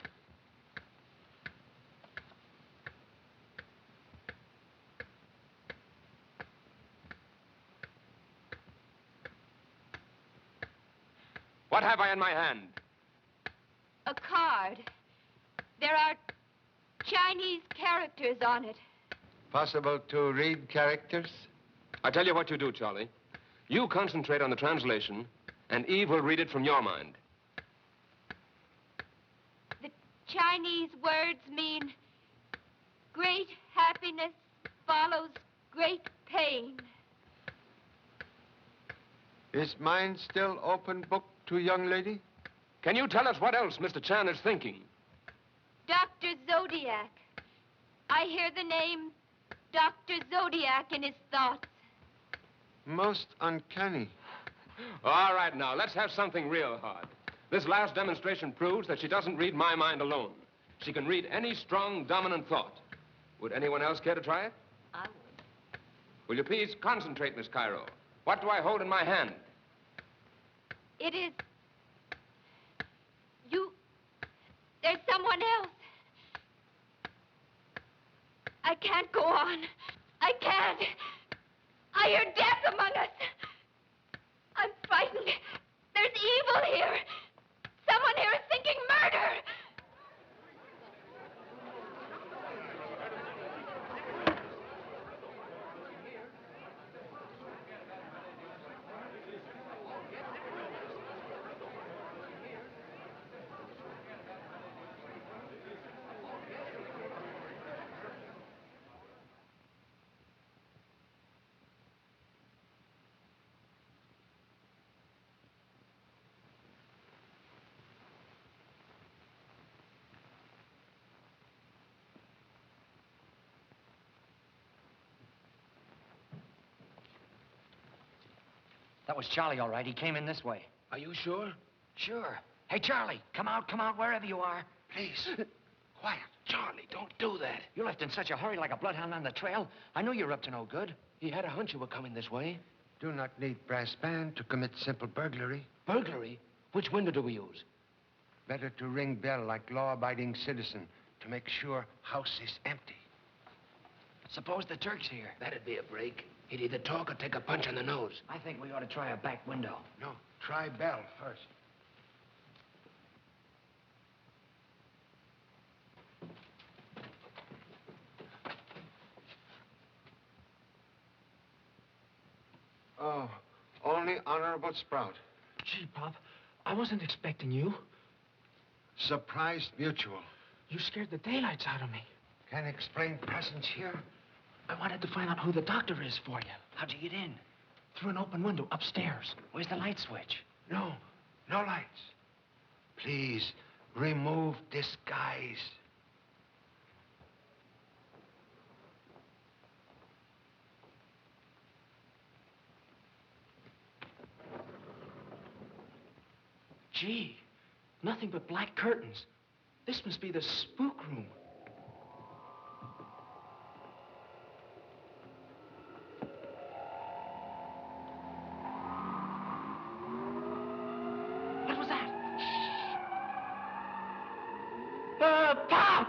[SPEAKER 11] What have I in my hand?
[SPEAKER 6] A card. There are Chinese characters on it.
[SPEAKER 5] Possible to read characters?
[SPEAKER 11] I tell you what you do, Charlie. You concentrate on the translation, and Eve will read it from your mind.
[SPEAKER 6] The Chinese words mean great happiness follows great pain.
[SPEAKER 5] Is mine still open book to young lady?
[SPEAKER 11] Can you tell us what else Mr. Chan is thinking?
[SPEAKER 6] Dr. Zodiac. I hear the name Dr. Zodiac in his thoughts.
[SPEAKER 5] Most uncanny.
[SPEAKER 11] All right, now, let's have something real hard. This last demonstration proves that she doesn't read my mind alone. She can read any strong, dominant thought. Would anyone else care to try it?
[SPEAKER 6] I would.
[SPEAKER 11] Will you please concentrate, Miss Cairo? What do I hold in my hand?
[SPEAKER 6] It is... There's someone else. I can't go on. I can't. I hear death among us. I'm frightened. There's evil here. Someone here is thinking murder.
[SPEAKER 2] That was Charlie, all right. He came in this way.
[SPEAKER 16] Are you sure?
[SPEAKER 2] Sure. Hey, Charlie, come out, wherever you are.
[SPEAKER 16] Please. Quiet. Charlie, don't do that.
[SPEAKER 2] You left in such a hurry like a bloodhound on the trail. I knew you were up to no good.
[SPEAKER 16] He had a hunch you were coming this way.
[SPEAKER 5] Do not need brass band to commit simple burglary.
[SPEAKER 16] Burglary? Which window do we use?
[SPEAKER 5] Better to ring bell like law-abiding citizen to make sure house is empty.
[SPEAKER 2] Suppose the Turk's here.
[SPEAKER 16] That'd be a break. He'd either talk or take a punch on the nose.
[SPEAKER 2] I think we ought to try a back window.
[SPEAKER 5] No, try bell first. Oh, only Honorable Sprout.
[SPEAKER 2] Gee, Pop, I wasn't expecting you.
[SPEAKER 5] Surprised mutual.
[SPEAKER 2] You scared the daylights out of me.
[SPEAKER 5] Can explain presence here?
[SPEAKER 2] I wanted to find out who the doctor is for you. How'd you get in? Through an open window upstairs. Where's the light switch?
[SPEAKER 5] No, no lights. Please, remove disguise.
[SPEAKER 2] Gee, nothing but black curtains. This must be the spook room. What was that? Pop!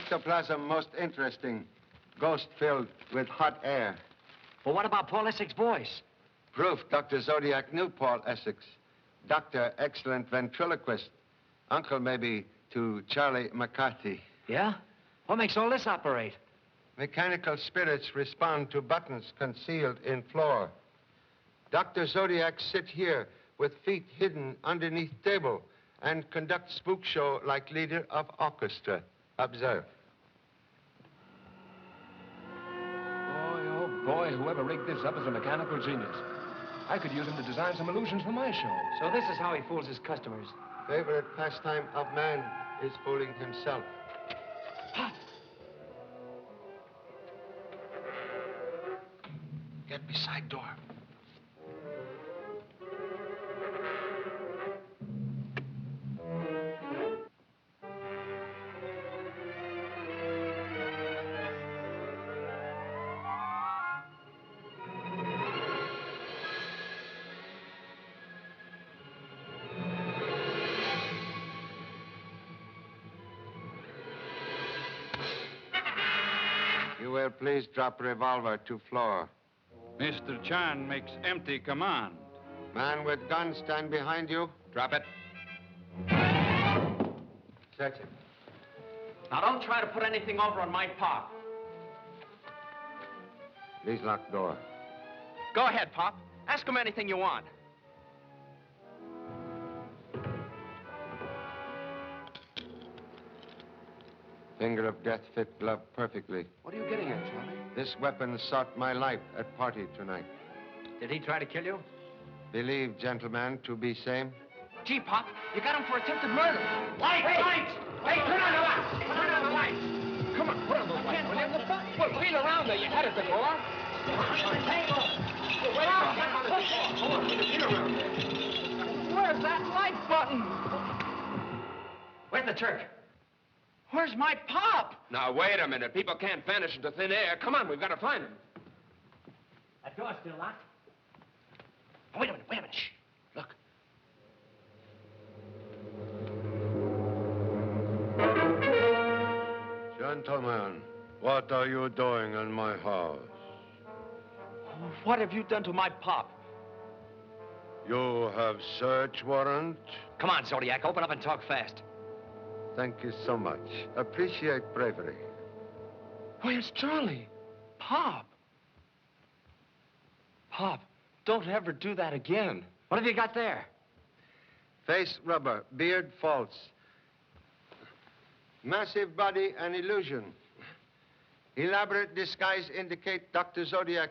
[SPEAKER 5] ectoplasm most interesting. Ghost filled with hot air.
[SPEAKER 2] Well, what about Paul Essex's voice?
[SPEAKER 5] Proof Dr. Zodiac knew Paul Essex. Doctor, excellent ventriloquist. Uncle, maybe, to Charlie McCarthy.
[SPEAKER 2] Yeah? What makes all this operate?
[SPEAKER 5] Mechanical spirits respond to buttons concealed in floor. Dr. Zodiac sit here with feet hidden underneath table and conduct spook show like leader of orchestra. Observe.
[SPEAKER 11] Oh, boy, whoever rigged this up is a mechanical genius. I could use him to design some illusions for my show.
[SPEAKER 2] So this is how he fools his customers.
[SPEAKER 5] Favorite pastime of man is fooling himself.
[SPEAKER 11] Get beside door.
[SPEAKER 5] You will please drop revolver to floor.
[SPEAKER 12] Mr. Chan makes empty command.
[SPEAKER 5] Man with gun, stand behind you.
[SPEAKER 11] Drop it.
[SPEAKER 5] Search it.
[SPEAKER 2] Now, don't try to put anything over on my Pop.
[SPEAKER 5] Please lock door.
[SPEAKER 2] Go ahead, Pop. Ask him anything you want.
[SPEAKER 5] Finger of death fit glove perfectly.
[SPEAKER 11] What are you getting at, Charlie?
[SPEAKER 5] This weapon sought my life at party tonight.
[SPEAKER 2] Did he try to kill you?
[SPEAKER 5] Believe, gentlemen, to be same.
[SPEAKER 2] Gee, Pop, you got him for attempted murder. Lights! Lights! Hey, turn on the lights! Turn on the lights!
[SPEAKER 11] Come on, put on those lights, will you? Well, feel around there. You had it before.
[SPEAKER 2] Where's that light button? Where's the Turk? Where's my Pop?
[SPEAKER 11] Now, wait a minute. People can't vanish into thin air. Come on, we've got to find him.
[SPEAKER 2] That door's still locked. Oh, wait a minute. Shh. Look.
[SPEAKER 5] Gentlemen, what are you doing in my house?
[SPEAKER 2] What have you done to my Pop?
[SPEAKER 5] You have search warrant?
[SPEAKER 2] Come on, Zodiac. Open up and talk fast.
[SPEAKER 5] Thank you so much. Appreciate bravery.
[SPEAKER 2] Where's Charlie? Pop. Pop, don't ever do that again. What have you got there?
[SPEAKER 5] Face rubber, beard false. Massive body an illusion. Elaborate disguise indicate Dr. Zodiac,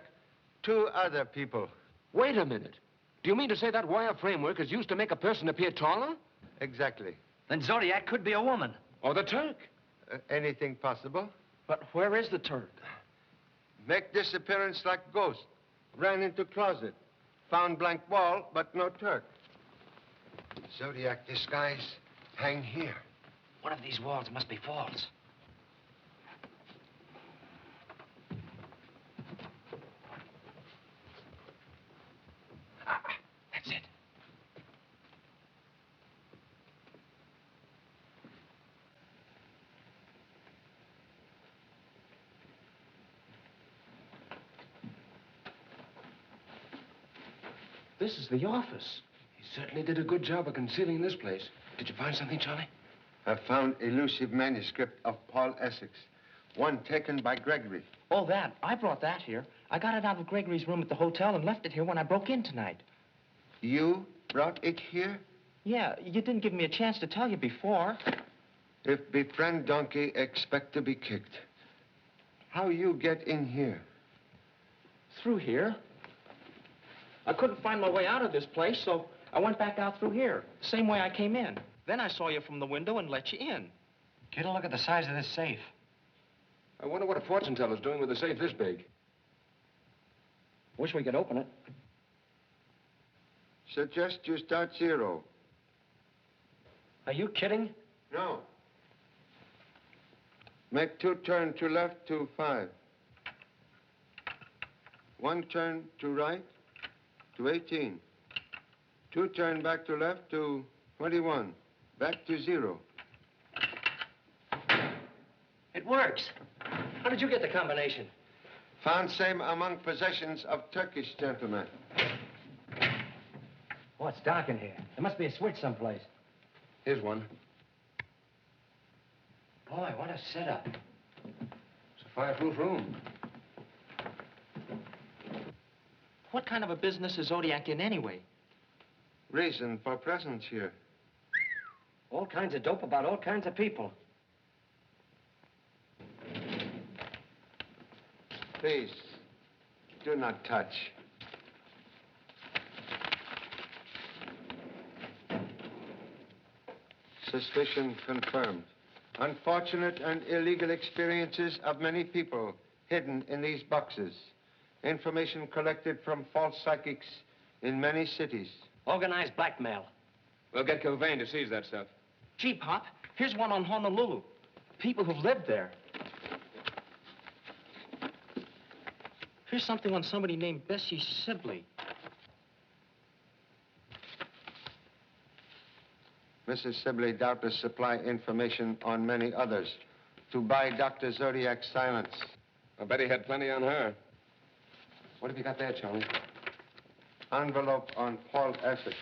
[SPEAKER 5] 2 other people.
[SPEAKER 11] Wait a minute. Do you mean to say that wire framework is used to make a person appear taller?
[SPEAKER 5] Exactly.
[SPEAKER 2] Then Zodiac could be a woman.
[SPEAKER 11] Or the Turk.
[SPEAKER 5] Anything possible?
[SPEAKER 2] But where is the Turk?
[SPEAKER 5] Make disappearance like ghost. Ran into closet. Found blank wall, but no Turk. Zodiac disguise, hang here.
[SPEAKER 2] One of these walls must be false. That's it.
[SPEAKER 11] This is the office. He certainly did a good job of concealing this place. Did you find something, Charlie?
[SPEAKER 5] I found elusive manuscript of Paul Essex. One taken by Gregory.
[SPEAKER 2] Oh, that. I brought that here. I got it out of Gregory's room at the hotel and left it here when I broke in tonight.
[SPEAKER 5] You brought it here?
[SPEAKER 2] Yeah, you didn't give me a chance to tell you before.
[SPEAKER 5] If befriend donkey, expect to be kicked. How you get in here?
[SPEAKER 2] Through here. I couldn't find my way out of this place, so I went back out through here, the same way I came in. Then I saw you from the window and let you in. Get a look at the size of this safe.
[SPEAKER 11] I wonder what a fortune teller's doing with a safe this big.
[SPEAKER 2] Wish we could open it.
[SPEAKER 5] Suggest you start 0.
[SPEAKER 2] Are you kidding?
[SPEAKER 5] No. Make 2 turn to left to 5. 1 turn to right to 18. 2 turn back to left to 21. Back to 0.
[SPEAKER 2] It It works. How did you get the combination?
[SPEAKER 5] Found same among possessions of Turkish gentlemen.
[SPEAKER 9] Oh, it's dark in here. There must be a switch someplace.
[SPEAKER 11] Here's one.
[SPEAKER 2] Boy, what a setup.
[SPEAKER 11] It's a fireproof room.
[SPEAKER 2] What kind of a business is Zodiac in anyway?
[SPEAKER 5] Reason for presence here.
[SPEAKER 9] All kinds of dope about all kinds of people.
[SPEAKER 5] Please, do not touch. Suspicion confirmed. Unfortunate and illegal experiences of many people hidden in these boxes. Information collected from false psychics in many cities.
[SPEAKER 2] Organized blackmail.
[SPEAKER 11] We'll get Kilvane to seize that stuff.
[SPEAKER 2] Gee, Pop, here's one on Honolulu. People who've lived there. Here's something on somebody named Bessie Sibley.
[SPEAKER 5] Mrs. Sibley doubtless supply information on many others to buy Dr. Zodiac's silence.
[SPEAKER 11] I bet he had plenty on her. What have you got there, Charlie?
[SPEAKER 5] Envelope on Paul Essex.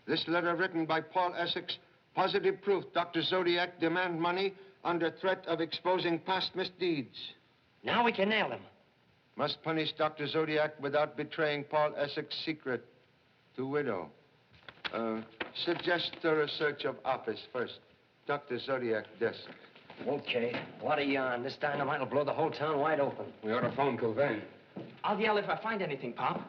[SPEAKER 5] This letter written by Paul Essex, positive proof Dr. Zodiac demand money under threat of exposing past misdeeds.
[SPEAKER 2] Now we can nail him.
[SPEAKER 5] Must punish Dr. Zodiac without betraying Paul Essex's secret to widow. Suggest thorough search of office first. Dr. Zodiac desk.
[SPEAKER 9] Okay. What a yarn. This dynamite will blow the whole town wide open.
[SPEAKER 11] We ought to phone Kilvane.
[SPEAKER 2] I'll yell if I find anything, Pop.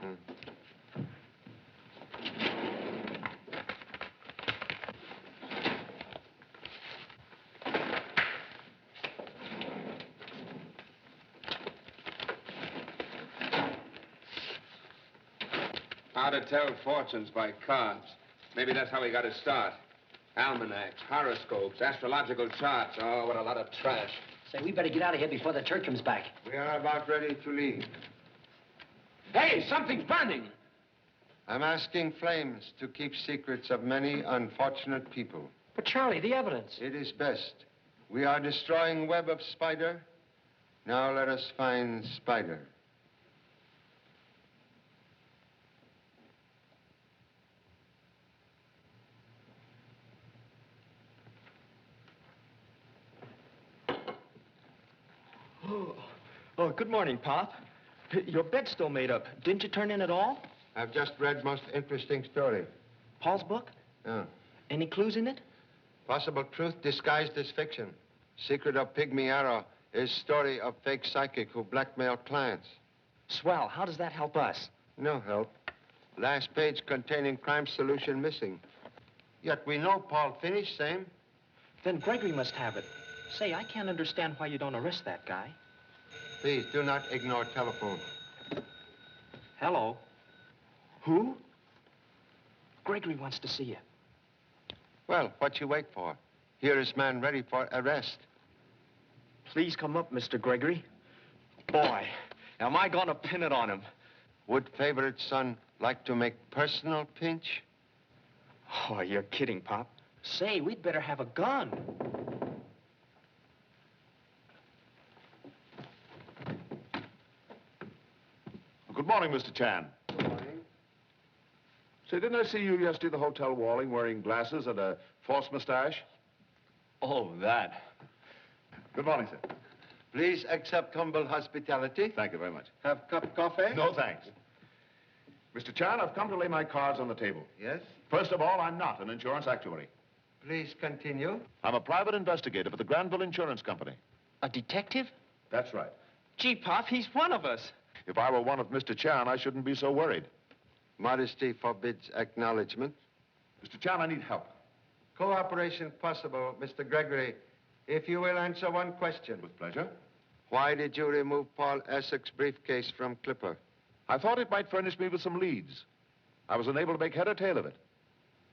[SPEAKER 11] How to tell fortunes by cards. Maybe that's how he got his start. Almanacs, horoscopes, astrological charts. Oh, what a lot of trash.
[SPEAKER 9] Say, we better get out of here before the church comes back.
[SPEAKER 5] We are about ready to leave.
[SPEAKER 2] Hey, something's burning.
[SPEAKER 5] I'm asking flames to keep secrets of many unfortunate people.
[SPEAKER 2] But, Charlie, the evidence.
[SPEAKER 5] It is best. We are destroying web of spider. Now let us find spider.
[SPEAKER 2] Oh, good morning, Pop. Your bed's still made up. Didn't you turn in at all?
[SPEAKER 5] I've just read most interesting story.
[SPEAKER 2] Paul's book?
[SPEAKER 5] Yeah.
[SPEAKER 2] Any clues in it?
[SPEAKER 5] Possible truth disguised as fiction. Secret of Pygmy Arrow is story of fake psychic who blackmail clients.
[SPEAKER 2] Swell. How does that help us?
[SPEAKER 5] No help. Last page containing crime solution missing. Yet we know Paul finished same.
[SPEAKER 2] Then Gregory must have it. Say, I can't understand why you don't arrest that guy.
[SPEAKER 5] Please, do not ignore telephone.
[SPEAKER 2] Hello. Who? Gregory wants to see you.
[SPEAKER 5] Well, what you wait for? Here is man ready for arrest.
[SPEAKER 2] Please come up, Mr. Gregory. Boy, am I gonna pin it on him.
[SPEAKER 5] Would favorite son like to make personal pinch?
[SPEAKER 2] Oh, you're kidding, Pop. Say, we'd better have a gun.
[SPEAKER 3] Good morning, Mr. Chan.
[SPEAKER 5] Good morning.
[SPEAKER 3] Say, didn't I see you yesterday at the Hotel Wally wearing glasses and a false mustache?
[SPEAKER 12] Oh, that.
[SPEAKER 3] Good morning, sir.
[SPEAKER 5] Please accept humble hospitality.
[SPEAKER 3] Thank you very much.
[SPEAKER 5] Have cup of coffee?
[SPEAKER 3] No, thanks. Mr. Chan, I've come to lay my cards on the table.
[SPEAKER 5] Yes?
[SPEAKER 3] First of all, I'm not an insurance actuary.
[SPEAKER 5] Please continue.
[SPEAKER 3] I'm a private investigator for the Granville Insurance Company.
[SPEAKER 2] A detective?
[SPEAKER 3] That's right.
[SPEAKER 2] Gee, Pop, he's one of us.
[SPEAKER 3] If I were one of Mr. Chan, I shouldn't be so worried.
[SPEAKER 5] Modesty forbids acknowledgement.
[SPEAKER 3] Mr. Chan, I need help.
[SPEAKER 5] Cooperation possible, Mr. Gregory, if you will answer one question.
[SPEAKER 3] With pleasure.
[SPEAKER 5] Why did you remove Paul Essex's briefcase from Clipper?
[SPEAKER 3] I thought it might furnish me with some leads. I was unable to make head or tail of it.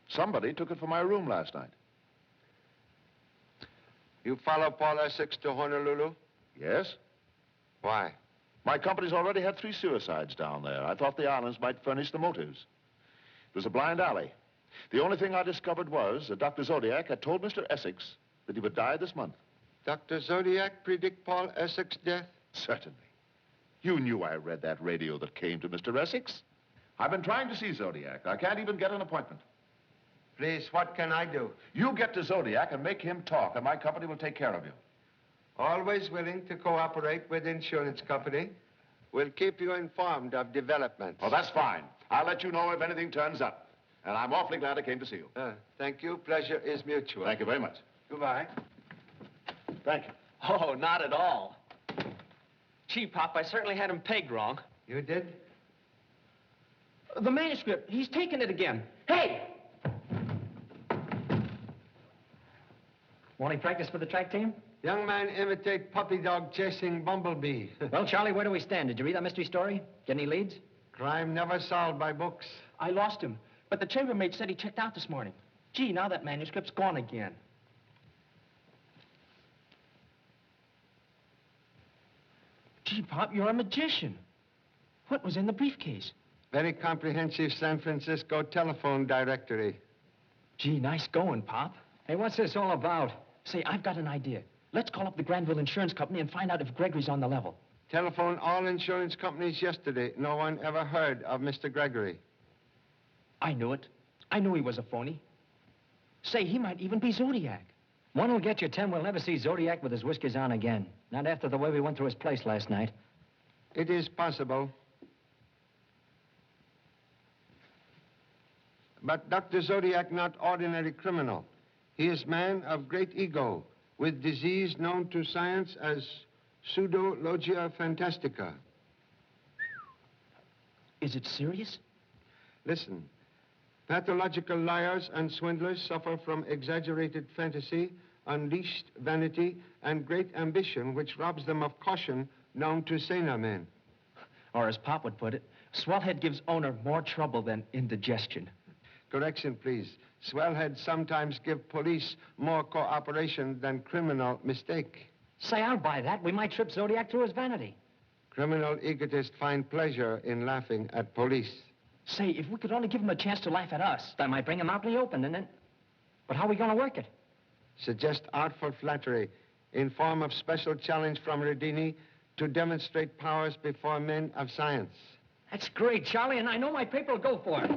[SPEAKER 3] Somebody took it from my room last night.
[SPEAKER 5] You follow Paul Essex to Honolulu?
[SPEAKER 3] Yes?
[SPEAKER 5] Why?
[SPEAKER 3] My company's already had 3 suicides down there. I thought the islands might furnish the motives. It was a blind alley. The only thing I discovered was that Dr. Zodiac had told Mr. Essex that he would die this month.
[SPEAKER 5] Dr. Zodiac predict Paul Essex' death?
[SPEAKER 3] Certainly. You knew I read that radio that came to Mr. Essex. I've been trying to see Zodiac. I can't even get an appointment.
[SPEAKER 5] Please, what can I do?
[SPEAKER 3] You get to Zodiac and make him talk, and my company will take care of you.
[SPEAKER 5] Always willing to cooperate with insurance company. We'll keep you informed of developments.
[SPEAKER 3] Oh, that's fine. I'll let you know if anything turns up. And I'm awfully glad I came to see you.
[SPEAKER 5] Thank you. Pleasure is mutual.
[SPEAKER 3] Thank you very much.
[SPEAKER 5] Goodbye.
[SPEAKER 3] Thank you.
[SPEAKER 2] Oh, not at all. Gee, Pop, I certainly had him pegged wrong.
[SPEAKER 5] You did?
[SPEAKER 2] The manuscript. He's taken it again. Hey!
[SPEAKER 17] Wally practice for the track team?
[SPEAKER 5] Young man imitate puppy dog chasing bumblebee.
[SPEAKER 17] Well, Charlie, where do we stand? Did you read that mystery story? Get any leads?
[SPEAKER 5] Crime never solved by books.
[SPEAKER 2] I lost him, but the chambermaid said he checked out this morning. Gee, now that manuscript's gone again. Gee, Pop, you're a magician. What was in the briefcase?
[SPEAKER 5] Very comprehensive San Francisco telephone directory.
[SPEAKER 2] Gee, nice going, Pop.
[SPEAKER 17] Hey, what's this all about?
[SPEAKER 2] Say, I've got an idea. Let's call up the Granville Insurance Company and find out if Gregory's on the level.
[SPEAKER 5] Telephoned all insurance companies yesterday. No one ever heard of Mr. Gregory.
[SPEAKER 2] I knew it. I knew he was a phony. Say, he might even be Zodiac.
[SPEAKER 17] One will get you 10. We'll never see Zodiac with his whiskers on again. Not after the way we went through his place last night.
[SPEAKER 5] It is possible. But Dr. Zodiac not ordinary criminal. He is man of great ego, with disease known to science as pseudologia fantastica.
[SPEAKER 2] Is it serious?
[SPEAKER 5] Listen. Pathological liars and swindlers suffer from exaggerated fantasy, unleashed vanity, and great ambition, which robs them of caution known to saner men.
[SPEAKER 2] Or as Pop would put it, swellhead gives owner more trouble than indigestion.
[SPEAKER 5] Correction, please. Swellheads sometimes give police more cooperation than criminal mistake.
[SPEAKER 17] Say, I'll buy that. We might trip Zodiac through his vanity.
[SPEAKER 5] Criminal egotists find pleasure in laughing at police.
[SPEAKER 2] Say, if we could only give him a chance to laugh at us.
[SPEAKER 17] That might bring him out in the open, and then... But how are we going to work it?
[SPEAKER 5] Suggest artful flattery in form of special challenge from Rhadini to demonstrate powers before men of science.
[SPEAKER 17] That's great, Charlie, and I know my paper will go for it.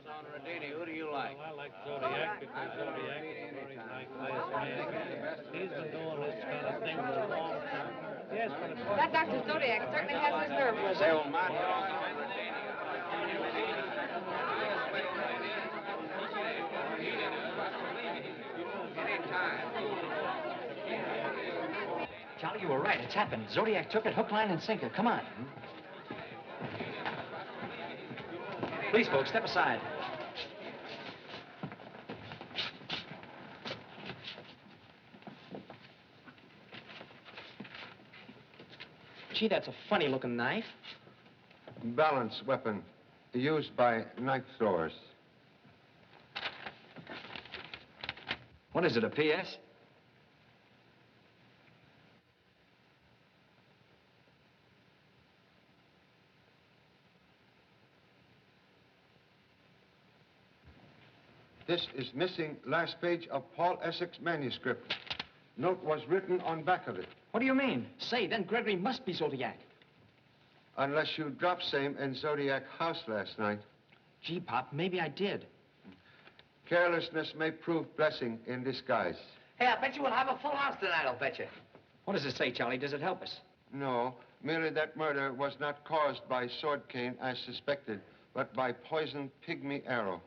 [SPEAKER 18] On Rhadini, who do you like?
[SPEAKER 19] Well, I like Zodiac because Zodiac is a very nice man. He's been doing this kind of thing for a long time. Yes, but
[SPEAKER 8] That Dr. Zodiac certainly has his nerve.
[SPEAKER 18] Say, old man.
[SPEAKER 17] Charlie, you were right. It's happened. Zodiac took it hook, line, and sinker. Come on. Please, folks, step aside.
[SPEAKER 2] Gee, that's a funny-looking knife.
[SPEAKER 5] Balance weapon used by knife throwers.
[SPEAKER 17] What is it, a P.S.?
[SPEAKER 5] This is missing last page of Paul Essex manuscript. Note was written on back of it.
[SPEAKER 2] What do you mean? Say, then Gregory must be Zodiac.
[SPEAKER 5] Unless you dropped same in Zodiac house last night.
[SPEAKER 2] Gee, Pop, maybe I did.
[SPEAKER 5] Carelessness may prove blessing in disguise.
[SPEAKER 16] Hey, I bet you we'll have a full house tonight, I'll bet you.
[SPEAKER 17] What does it say, Charlie? Does it help us?
[SPEAKER 5] No, merely that murder was not caused by sword cane as suspected, but by poisoned pygmy arrow.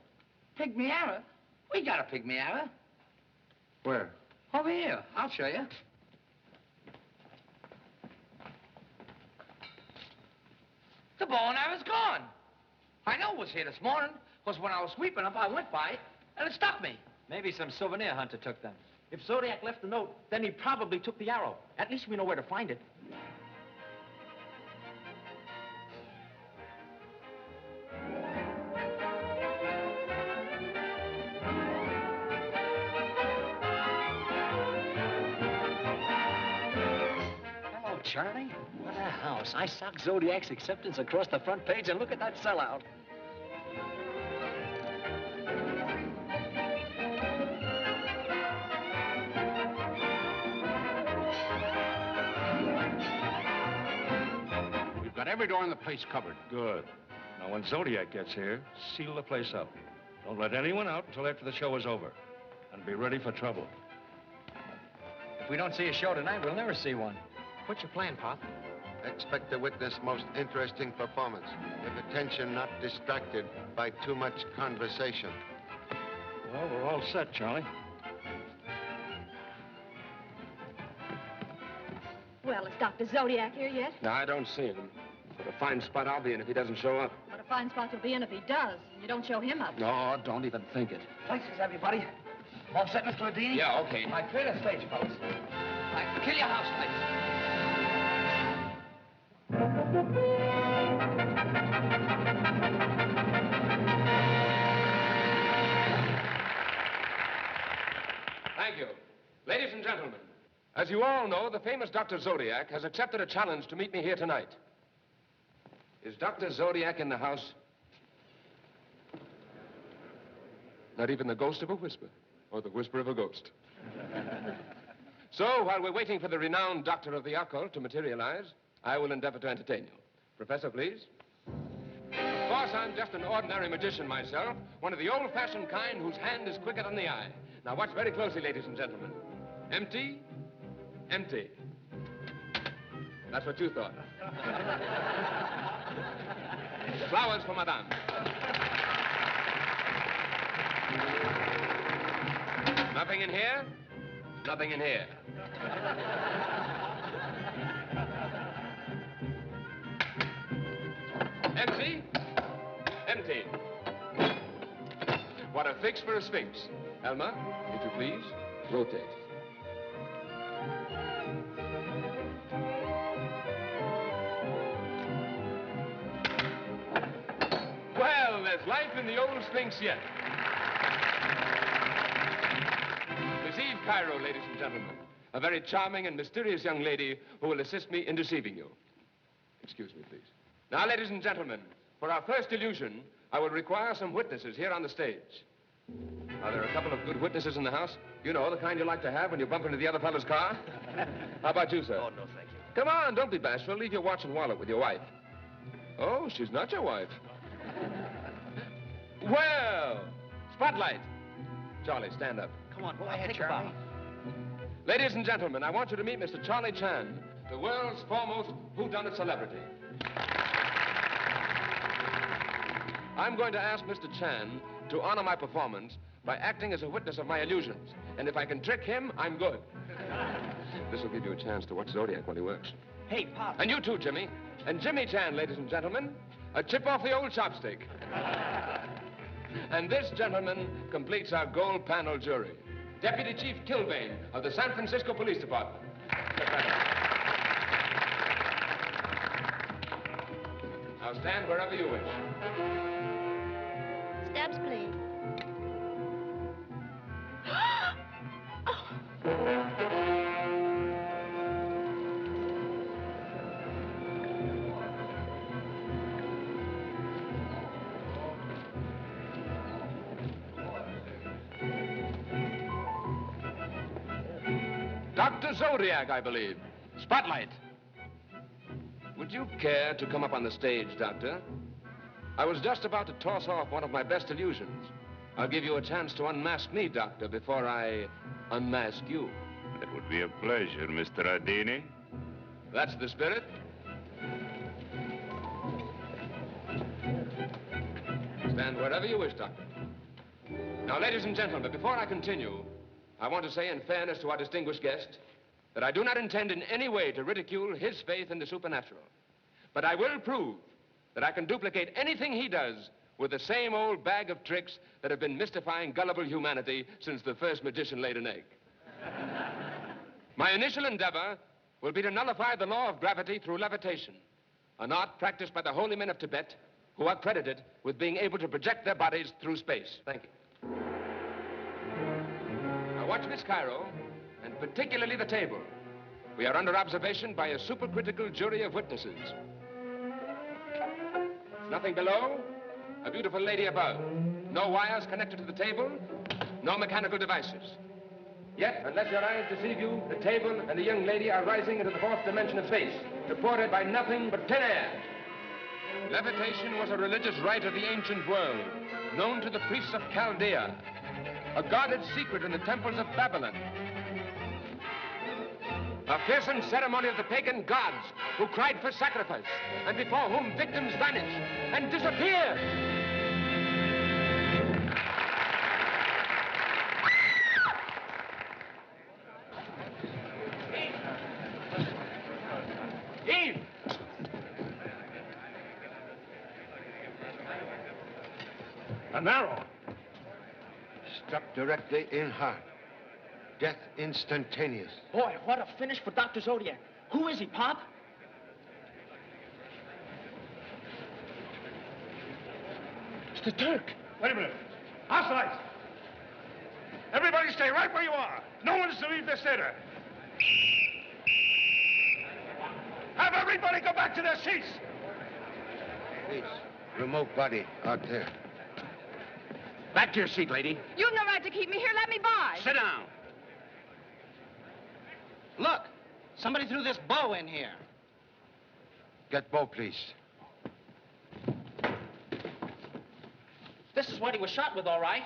[SPEAKER 16] Pygmy arrow? We got a pygmy arrow.
[SPEAKER 5] Where?
[SPEAKER 16] Over here. I'll show you. The bow and arrow's gone. I know it was here this morning, because when I was sweeping up, I went by it, and it stuck me.
[SPEAKER 17] Maybe some souvenir hunter took them.
[SPEAKER 2] If Zodiac left the note, then he probably took the arrow. At least we know where to find it.
[SPEAKER 17] Charlie? What a house. I socked Zodiac's acceptance across the front page, and look at that sellout.
[SPEAKER 9] We've got every door in the place covered.
[SPEAKER 10] Good. Now, when Zodiac gets here, seal the place up. Don't let anyone out until after the show is over. And be ready for trouble.
[SPEAKER 17] If we don't see a show tonight, we'll never see one. What's your plan, Pop?
[SPEAKER 5] Expect to witness most interesting performance, with attention not distracted by too much conversation.
[SPEAKER 10] Well, we're all set, Charlie.
[SPEAKER 6] Well, is Dr. Zodiac here yet?
[SPEAKER 11] No, I don't see him. What a fine spot I'll be in if he doesn't show up.
[SPEAKER 6] What a fine spot you'll be in if he does. You don't show him up.
[SPEAKER 11] No, don't even think it.
[SPEAKER 16] Places, everybody. All set, Mr. Rhadini?
[SPEAKER 11] Yeah, okay.
[SPEAKER 16] All right, clear the stage, fellas. All right, kill your house, please.
[SPEAKER 11] Thank you. Ladies and gentlemen, as you all know, the famous Dr. Zodiac has accepted a challenge to meet me here tonight. Is Dr. Zodiac in the house? Not even the ghost of a whisper, or the whisper of a ghost. So, while we're waiting for the renowned doctor of the occult to materialize, I will endeavor to entertain you. Professor, please. Of course, I'm just an ordinary magician myself, one of the old-fashioned kind whose hand is quicker than the eye. Now, watch very closely, ladies and gentlemen. Empty, empty. That's what you thought. Flowers for Madame. Nothing in here, nothing in here. Empty, empty. What a fix for a sphinx. Elmer, if you please, rotate. Well, there's life in the old sphinx yet. Receive Cairo, ladies and gentlemen. A very charming and mysterious young lady who will assist me in deceiving you. Excuse me, please. Now, ladies and gentlemen, for our first illusion, I will require some witnesses here on the stage. Are there a couple of good witnesses in the house? You know, the kind you like to have when you bump into the other fellow's car? How about you, sir?
[SPEAKER 16] Oh, no, thank you.
[SPEAKER 11] Come on, don't be bashful. Leave your watch and wallet with your wife. Oh, she's not your wife. Well, spotlight. Charlie, stand up.
[SPEAKER 17] Come on, go ahead, Charlie.
[SPEAKER 11] Ladies and gentlemen, I want you to meet Mr. Charlie Chan, the world's foremost whodunit celebrity. I'm going to ask Mr. Chan to honor my performance by acting as a witness of my illusions. And if I can trick him, I'm good. This will give you a chance to watch Zodiac while he works.
[SPEAKER 17] Hey, Pop.
[SPEAKER 11] And you too, Jimmy. And Jimmy Chan, ladies and gentlemen, a chip off the old chopstick. And this, gentleman, completes our gold panel jury. Deputy Chief Kilbane of the San Francisco Police Department. Now stand wherever you wish.
[SPEAKER 6] Stabs, please.
[SPEAKER 11] Dr. Zodiac, I believe. Spotlight. Would you care to come up on the stage, Doctor? I was just about to toss off one of my best illusions. I'll give you a chance to unmask me, Doctor, before I unmask you.
[SPEAKER 13] That would be a pleasure, Mr. Rhadini.
[SPEAKER 11] That's the spirit. Stand wherever you wish, Doctor. Now, ladies and gentlemen, before I continue, I want to say in fairness to our distinguished guest that I do not intend in any way to ridicule his faith in the supernatural. But I will prove that I can duplicate anything he does with the same old bag of tricks that have been mystifying gullible humanity since the first magician laid an egg. My initial endeavor will be to nullify the law of gravity through levitation, an art practiced by the holy men of Tibet who are credited with being able to project their bodies through space. Thank you. Now watch Miss Cairo, and particularly the table. We are under observation by a supercritical jury of witnesses. Nothing below, a beautiful lady above. No wires connected to the table, no mechanical devices. Yet, unless your eyes deceive you, the table and the young lady are rising into the fourth dimension of space, supported by nothing but thin air. Levitation was a religious rite of the ancient world, known to the priests of Chaldea, a guarded secret in the temples of Babylon. A fearsome ceremony of the pagan gods who cried for sacrifice and before whom victims vanished and disappeared.
[SPEAKER 10] Eve! An arrow.
[SPEAKER 5] Struck directly in heart. Death instantaneous.
[SPEAKER 2] Boy, what a finish for Dr. Zodiac. Who is he, Pop?
[SPEAKER 10] It's the Turk. Wait a minute. Hostiles! Everybody stay right where you are. No one is to leave this theater. Have everybody go back to their seats.
[SPEAKER 5] Please, remote body out there.
[SPEAKER 9] Back to your seat, lady.
[SPEAKER 8] You've no right to keep me here. Let me by.
[SPEAKER 9] Sit down.
[SPEAKER 2] Look, somebody threw this bow in here.
[SPEAKER 5] Get Bo, please.
[SPEAKER 2] This is what he was shot with, all right.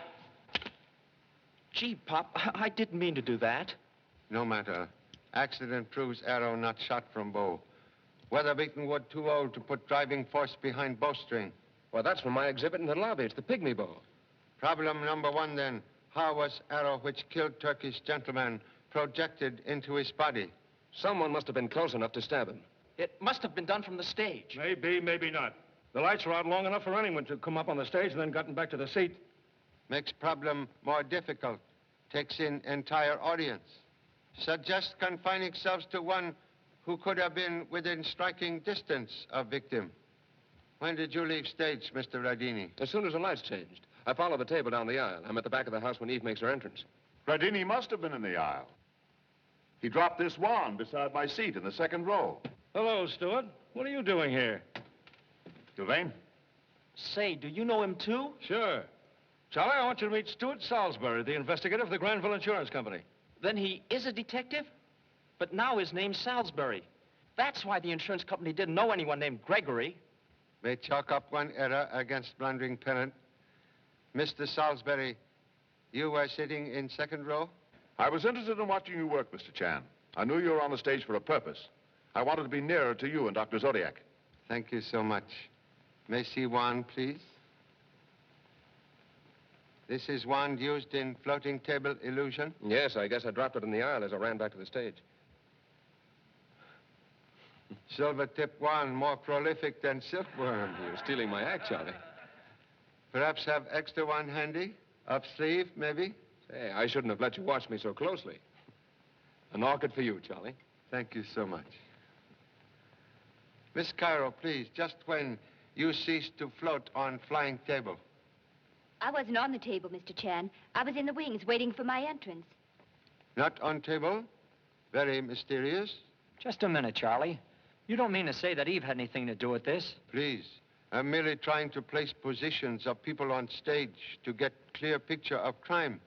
[SPEAKER 2] Gee, Pop, I didn't mean to do that.
[SPEAKER 5] No matter. Accident proves arrow not shot from bow. Weather-beaten wood too old to put driving force behind bowstring.
[SPEAKER 11] Well, that's from my exhibit in the lobby. It's the pygmy bow.
[SPEAKER 5] Problem number one, then. How was arrow which killed Turkish gentleman projected into his body?
[SPEAKER 11] Someone must have been close enough to stab him.
[SPEAKER 2] It must have been done from the stage.
[SPEAKER 10] Maybe, maybe not. The lights were out long enough for anyone to come up on the stage and then gotten back to the seat.
[SPEAKER 5] Makes problem more difficult. Takes in entire audience. Suggest confining yourselves to one who could have been within striking distance of victim. When did you leave stage, Mr. Rhadini?
[SPEAKER 11] As soon as the lights changed. I followed the table down the aisle. I'm at the back of the house when Eve makes her entrance.
[SPEAKER 3] Rhadini must have been in the aisle. He dropped this wand beside my seat in the second row.
[SPEAKER 10] Hello, Stewart. What are you doing here?
[SPEAKER 3] Sylvain?
[SPEAKER 2] Say, do you know him too?
[SPEAKER 10] Sure. Charlie, I want you to meet Stuart Salisbury, the investigator for the Granville Insurance Company.
[SPEAKER 2] Then he is a detective? But now his name's Salisbury. That's why the insurance company didn't know anyone named Gregory.
[SPEAKER 5] May chalk up one error against blundering parent. Mr. Salisbury, you were sitting in second row?
[SPEAKER 3] I was interested in watching you work, Mr. Chan. I knew you were on the stage for a purpose. I wanted to be nearer to you and Dr. Zodiac.
[SPEAKER 5] Thank you so much. May I see wand, please? This is wand used in floating table illusion?
[SPEAKER 11] Yes, I guess I dropped it in the aisle as I ran back to the stage.
[SPEAKER 5] Silver-tipped wand, more prolific than silkworm.
[SPEAKER 11] You're stealing my act, Charlie.
[SPEAKER 5] Perhaps have extra one handy? Up sleeve, maybe?
[SPEAKER 11] Say, I shouldn't have let you watch me so closely. An orchid for you, Charlie.
[SPEAKER 5] Thank you so much. Miss Cairo, please, just when you ceased to float on flying table.
[SPEAKER 6] I wasn't on the table, Mr. Chan. I was in the wings waiting for my entrance.
[SPEAKER 5] Not on table? Very mysterious.
[SPEAKER 17] Just a minute, Charlie. You don't mean to say that Eve had anything to do with this?
[SPEAKER 5] Please. I'm merely trying to place positions of people on stage to get clear picture of crime.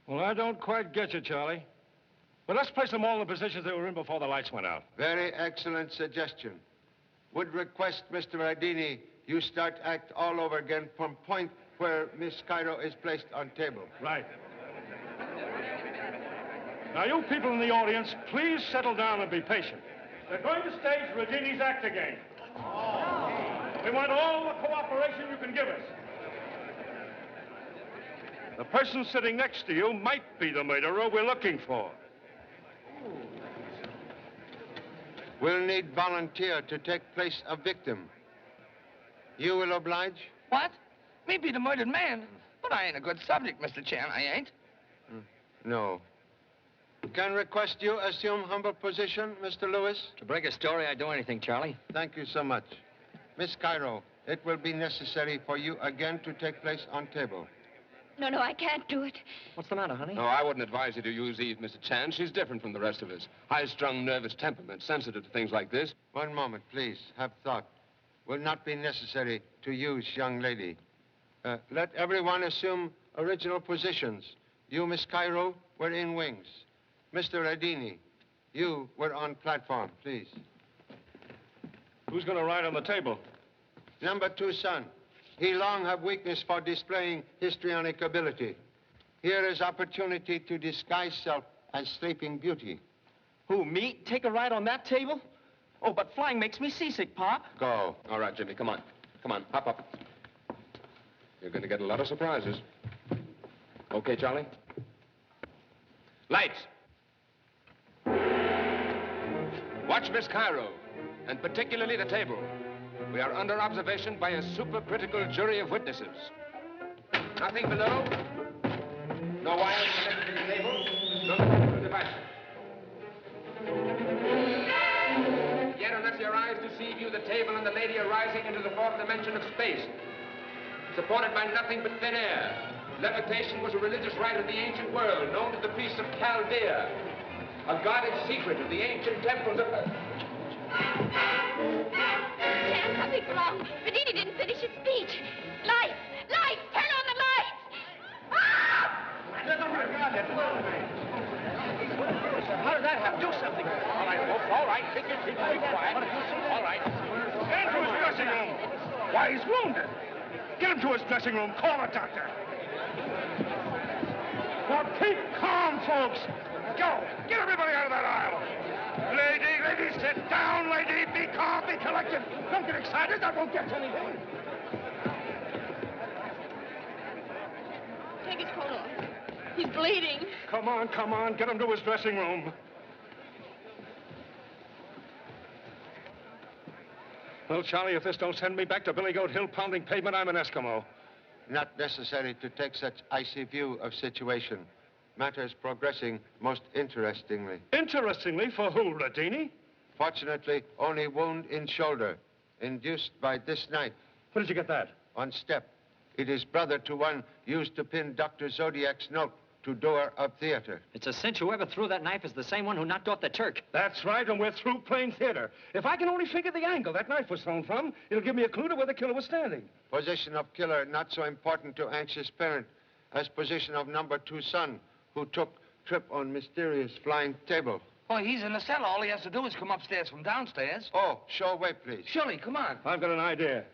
[SPEAKER 10] Well, I don't quite get you, Charlie. But let's place them all in the positions they were in before the lights went out.
[SPEAKER 5] Very excellent suggestion. Would request, Mr. Rhadini, you start act all over again from point where Miss Cairo is placed on table.
[SPEAKER 10] Right. Now, you people in the audience, please settle down and be patient. They're going to stage Rhadini's act again. We want all the cooperation you can give us. The person sitting next to you might be the murderer we're looking for.
[SPEAKER 5] We'll need volunteer to take place of victim. You will oblige?
[SPEAKER 16] What? Me be the murdered man? But I ain't a good subject, Mr. Chan, I ain't.
[SPEAKER 5] No. Can request you assume humble position, Mr. Lewis?
[SPEAKER 17] To break a story, I'd do anything, Charlie.
[SPEAKER 5] Thank you so much. Miss Cairo, it will be necessary for you again to take place on table.
[SPEAKER 6] No, I can't do it.
[SPEAKER 17] What's the matter, honey?
[SPEAKER 11] No, I wouldn't advise you to use Eve, Mr. Chan. She's different from the rest of us. High-strung, nervous temperament, sensitive to things like this.
[SPEAKER 5] One moment, please. Have thought. Will not be necessary to use young lady. Let everyone assume original positions. You, Miss Cairo, were in wings. Mr. Rhadini, you were on platform, please.
[SPEAKER 10] Who's going to ride on the table?
[SPEAKER 5] Number 2 son. He long have weakness for displaying histrionic ability. Here is opportunity to disguise self as sleeping beauty.
[SPEAKER 2] Who, me? Take a ride on that table? Oh, but flying makes me seasick, Pop.
[SPEAKER 5] Go.
[SPEAKER 11] All right, Jimmy, come on. Come on, hop up. You're going to get a lot of surprises. Okay, Charlie? Lights. Watch Miss Cairo, and particularly the table. We are under observation by a supercritical jury of witnesses. Nothing below. No wires connected to the table. No computer device. Yet, unless your eyes deceive you, the table and the lady are rising into the 4th dimension of space, supported by nothing but thin air. Levitation was a religious rite of the ancient world, known to the priests of Chaldea, a guarded secret of the ancient temples of...
[SPEAKER 6] Chan, something's wrong. Rhadini didn't finish his speech. Lights! Lights! Turn on the lights!
[SPEAKER 2] How did that happen? Do something. All right, folks, all right. Take your seats. Be quiet. All right.
[SPEAKER 10] Get him to his dressing room. Why, he's wounded. Get him to his dressing room. Call a doctor. Now, keep calm, folks. Go. Get everybody out of that aisle. Lady, sit down, lady. Be calm, be collected. Don't get excited. That won't get to anything.
[SPEAKER 6] Take his coat off. He's bleeding.
[SPEAKER 10] Come on. Get him to his dressing room. Well, Charlie, if this don't send me back to Billy Goat Hill pounding pavement, I'm an Eskimo.
[SPEAKER 5] Not necessary to take such icy view of situation. Matters progressing most interestingly.
[SPEAKER 10] Interestingly? For who, Rhadini?
[SPEAKER 5] Fortunately, only wound in shoulder, induced by this knife.
[SPEAKER 10] Where did you get that?
[SPEAKER 5] On step. It is brother to one used to pin Dr. Zodiac's note to door of theater.
[SPEAKER 17] It's a cinch whoever threw that knife is the same one who knocked off the Turk.
[SPEAKER 10] That's right, and we're through playing theater. If I can only figure the angle that knife was thrown from, it'll give me a clue to where the killer was standing.
[SPEAKER 5] Position of killer not so important to anxious parent as position of number 2 son who took trip on mysterious flying table.
[SPEAKER 16] Oh, he's in the cellar. All he has to do is come upstairs from downstairs.
[SPEAKER 5] Oh, show way, please.
[SPEAKER 16] Surely, come on.
[SPEAKER 10] I've got an idea.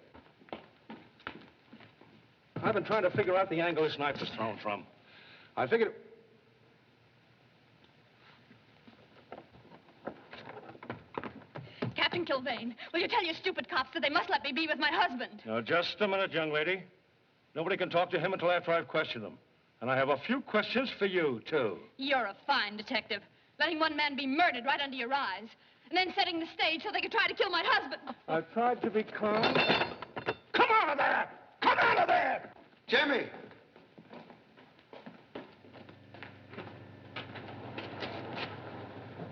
[SPEAKER 10] I've been trying to figure out the angle this knife was thrown from. I figured...
[SPEAKER 6] Captain Kilvane, will you tell your stupid cops that they must let me be with my husband?
[SPEAKER 10] Now, just a minute, young lady. Nobody can talk to him until after I've questioned him. And I have a few questions for you, too.
[SPEAKER 6] You're a fine detective. Letting one man be murdered right under your eyes, and then setting the stage so they could try to kill my husband.
[SPEAKER 10] I've tried to be calm. Come out of there! Come out of there!
[SPEAKER 5] Jimmy!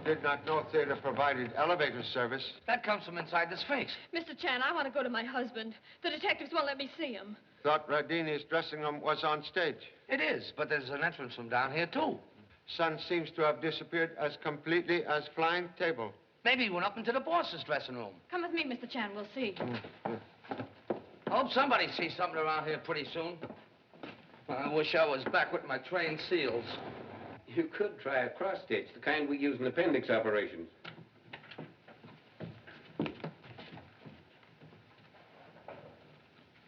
[SPEAKER 5] Did not know theater provided elevator service.
[SPEAKER 16] That comes from inside this face.
[SPEAKER 6] Mr. Chan, I want to go to my husband. The detectives won't let me see him.
[SPEAKER 5] Thought Rhadini's dressing room was on stage.
[SPEAKER 16] It is, but there's an entrance from down here, too.
[SPEAKER 5] Son seems to have disappeared as completely as flying table.
[SPEAKER 16] Maybe he went up into the boss's dressing room.
[SPEAKER 6] Come with me, Mr. Chan. We'll see.
[SPEAKER 16] I hope somebody sees something around here pretty soon. I wish I was back with my trained SEALs.
[SPEAKER 9] You could try a cross-stitch, the kind we use in appendix operations.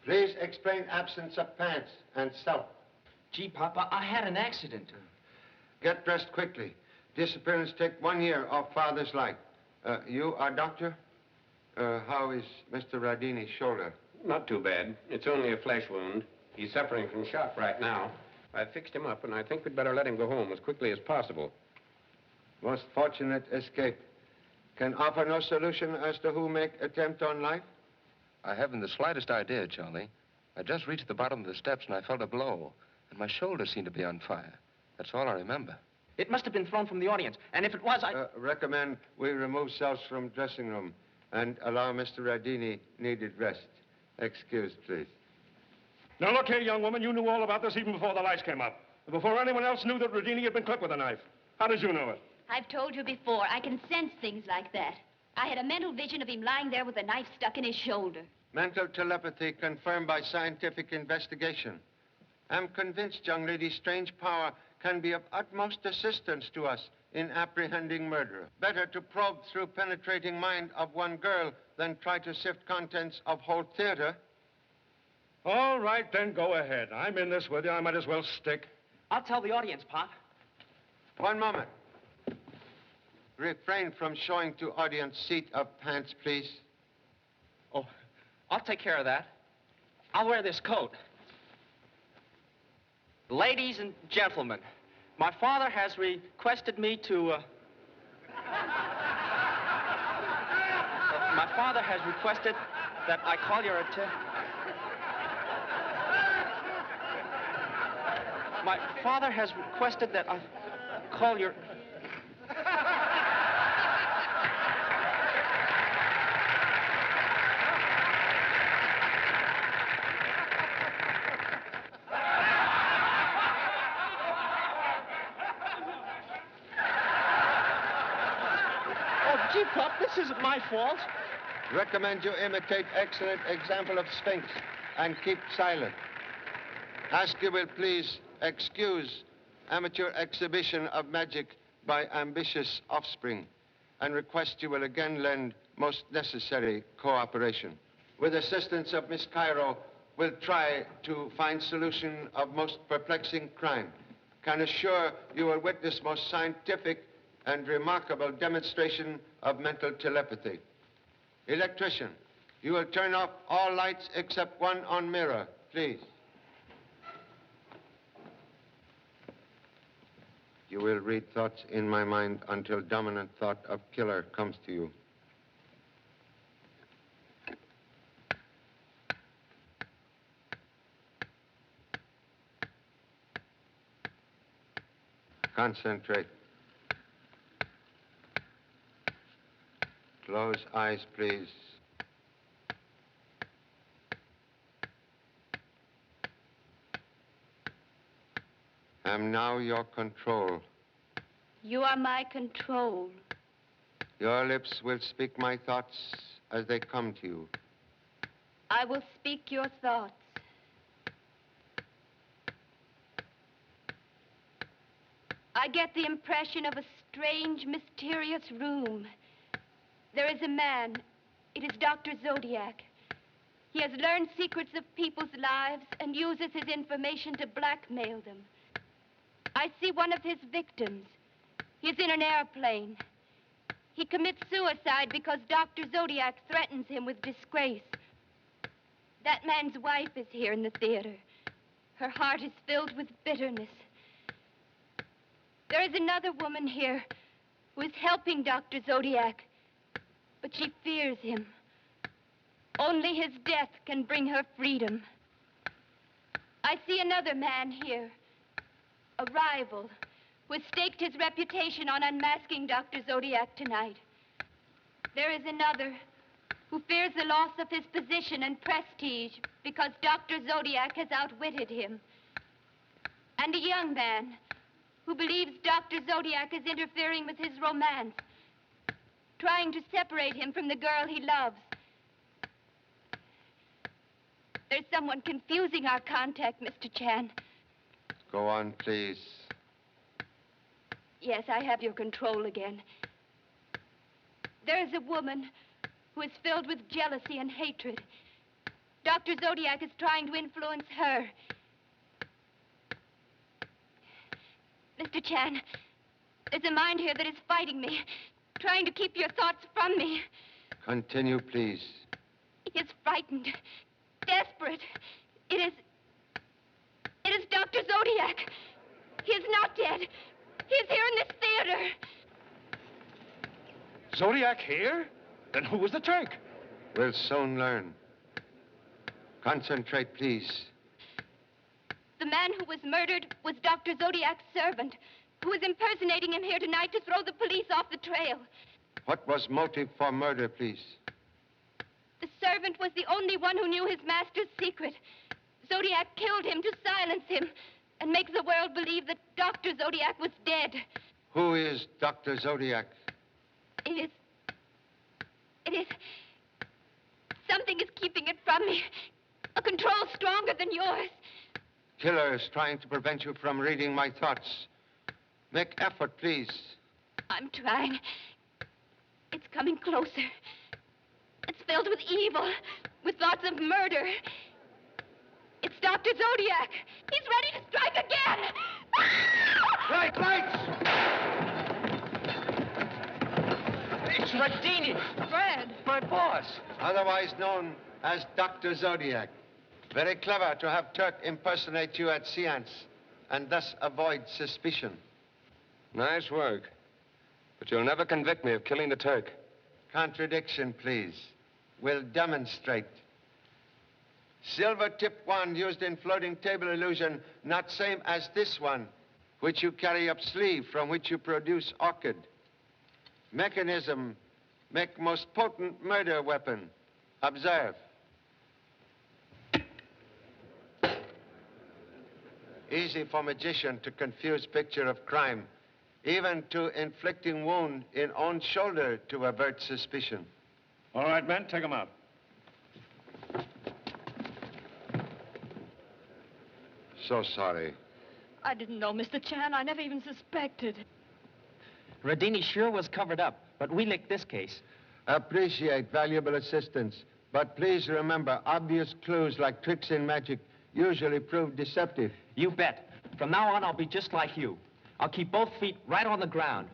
[SPEAKER 5] Please explain absence of pants and self.
[SPEAKER 2] Gee, Papa, I had an accident.
[SPEAKER 5] Get dressed quickly. Disappearance take 1 year of father's life. You are doctor? How is Mr. Rhadini's shoulder?
[SPEAKER 9] Not too bad. It's only a flesh wound. He's suffering from shock right now. I fixed him up, and I think we'd better let him go home as quickly as possible.
[SPEAKER 5] Most fortunate escape. Can offer no solution as to who make attempt on life?
[SPEAKER 11] I haven't the slightest idea, Charlie. I just reached the bottom of the steps and I felt a blow, and my shoulder seemed to be on fire. That's all I remember.
[SPEAKER 2] It must have been thrown from the audience, and if it was,
[SPEAKER 5] Recommend we remove cells from dressing room and allow Mr. Rhadini needed rest. Excuse, please.
[SPEAKER 10] Now, look here, young woman. You knew all about this even before the lights came up. Before anyone else knew that Rhadini had been clipped with a knife. How did you know it?
[SPEAKER 6] I've told you before, I can sense things like that. I had a mental vision of him lying there with a knife stuck in his shoulder.
[SPEAKER 5] Mental telepathy confirmed by scientific investigation. I'm convinced young lady's strange power can be of utmost assistance to us in apprehending murderer. Better to probe through penetrating mind of one girl than try to sift contents of whole theater.
[SPEAKER 10] All right, then go ahead. I'm in this with you. I might as well stick.
[SPEAKER 2] I'll tell the audience, Pop.
[SPEAKER 5] One moment. Refrain from showing to audience seat of pants, please.
[SPEAKER 2] Oh, I'll take care of that. I'll wear this coat. Ladies and gentlemen, my father has requested me to... my father has requested that I call your attention... My father has requested that I call your... Oh, gee, Pop, this isn't my fault.
[SPEAKER 5] Recommend you imitate excellent example of Sphinx and keep silent. Ask you will please excuse amateur exhibition of magic by ambitious offspring and request you will again lend most necessary cooperation. With assistance of Miss Cairo, we'll try to find solution of most perplexing crime. Can assure you will witness most scientific and remarkable demonstration of mental telepathy. Electrician, you will turn off all lights except one on Myra, please. You will read thoughts in my mind until dominant thought of killer comes to you. Concentrate. Close eyes, please. I'm now your control.
[SPEAKER 6] You are my control.
[SPEAKER 5] Your lips will speak my thoughts as they come to you.
[SPEAKER 6] I will speak your thoughts. I get the impression of a strange, mysterious room. There is a man. It is Dr. Zodiac. He has learned secrets of people's lives and uses his information to blackmail them. I see one of his victims. He's in an airplane. He commits suicide because Dr. Zodiac threatens him with disgrace. That man's wife is here in the theater. Her heart is filled with bitterness. There is another woman here who is helping Dr. Zodiac, but she fears him. Only his death can bring her freedom. I see another man here, a rival, who has staked his reputation on unmasking Dr. Zodiac tonight. There is another who fears the loss of his position and prestige because Dr. Zodiac has outwitted him. And a young man who believes Dr. Zodiac is interfering with his romance, trying to separate him from the girl he loves. There's someone confusing our contact, Mr. Chan.
[SPEAKER 5] Go on, please.
[SPEAKER 6] Yes, I have your control again. There is a woman who is filled with jealousy and hatred. Dr. Zodiac is trying to influence her. Mr. Chan, there's a mind here that is fighting me, trying to keep your thoughts from me.
[SPEAKER 5] Continue, please.
[SPEAKER 6] He is frightened, desperate. It is Dr. Zodiac. He is not dead. He is here in this theater.
[SPEAKER 10] Zodiac here? Then who was the Turk?
[SPEAKER 5] We'll soon learn. Concentrate, please.
[SPEAKER 6] The man who was murdered was Dr. Zodiac's servant, who is impersonating him here tonight to throw the police off the trail.
[SPEAKER 5] What was motive for murder, please?
[SPEAKER 6] The servant was the only one who knew his master's secret. Zodiac killed him to silence him and make the world believe that Dr. Zodiac was dead.
[SPEAKER 5] Who is Dr. Zodiac?
[SPEAKER 6] It is... Something is keeping it from me. A control stronger than yours.
[SPEAKER 5] Killer is trying to prevent you from reading my thoughts. Make effort, please.
[SPEAKER 6] I'm trying. It's coming closer. It's filled with evil, with thoughts of murder. It's Dr. Zodiac. He's ready to strike again.
[SPEAKER 5] Right, lights!
[SPEAKER 2] It's Rhadini.
[SPEAKER 6] Fred.
[SPEAKER 2] My boss.
[SPEAKER 5] Otherwise known as Dr. Zodiac. Very clever to have Turk impersonate you at seance and thus avoid suspicion.
[SPEAKER 11] Nice work. But you'll never convict me of killing the Turk.
[SPEAKER 5] Contradiction, please. We'll demonstrate. Silver tip wand used in floating table illusion, not same as this one, which you carry up sleeve, from which you produce orchid. Mechanism, make most potent murder weapon. Observe. Easy for magician to confuse picture of crime, even to inflicting wound in own shoulder to avert suspicion.
[SPEAKER 10] All right, men, take them out.
[SPEAKER 5] So sorry.
[SPEAKER 14] I didn't know, Mr. Chan. I never even suspected.
[SPEAKER 2] Rhadini sure was covered up, but we licked this case.
[SPEAKER 5] Appreciate valuable assistance, but please remember, obvious clues like tricks in magic usually prove deceptive.
[SPEAKER 2] You bet. From now on, I'll be just like you. I'll keep both feet right on the ground.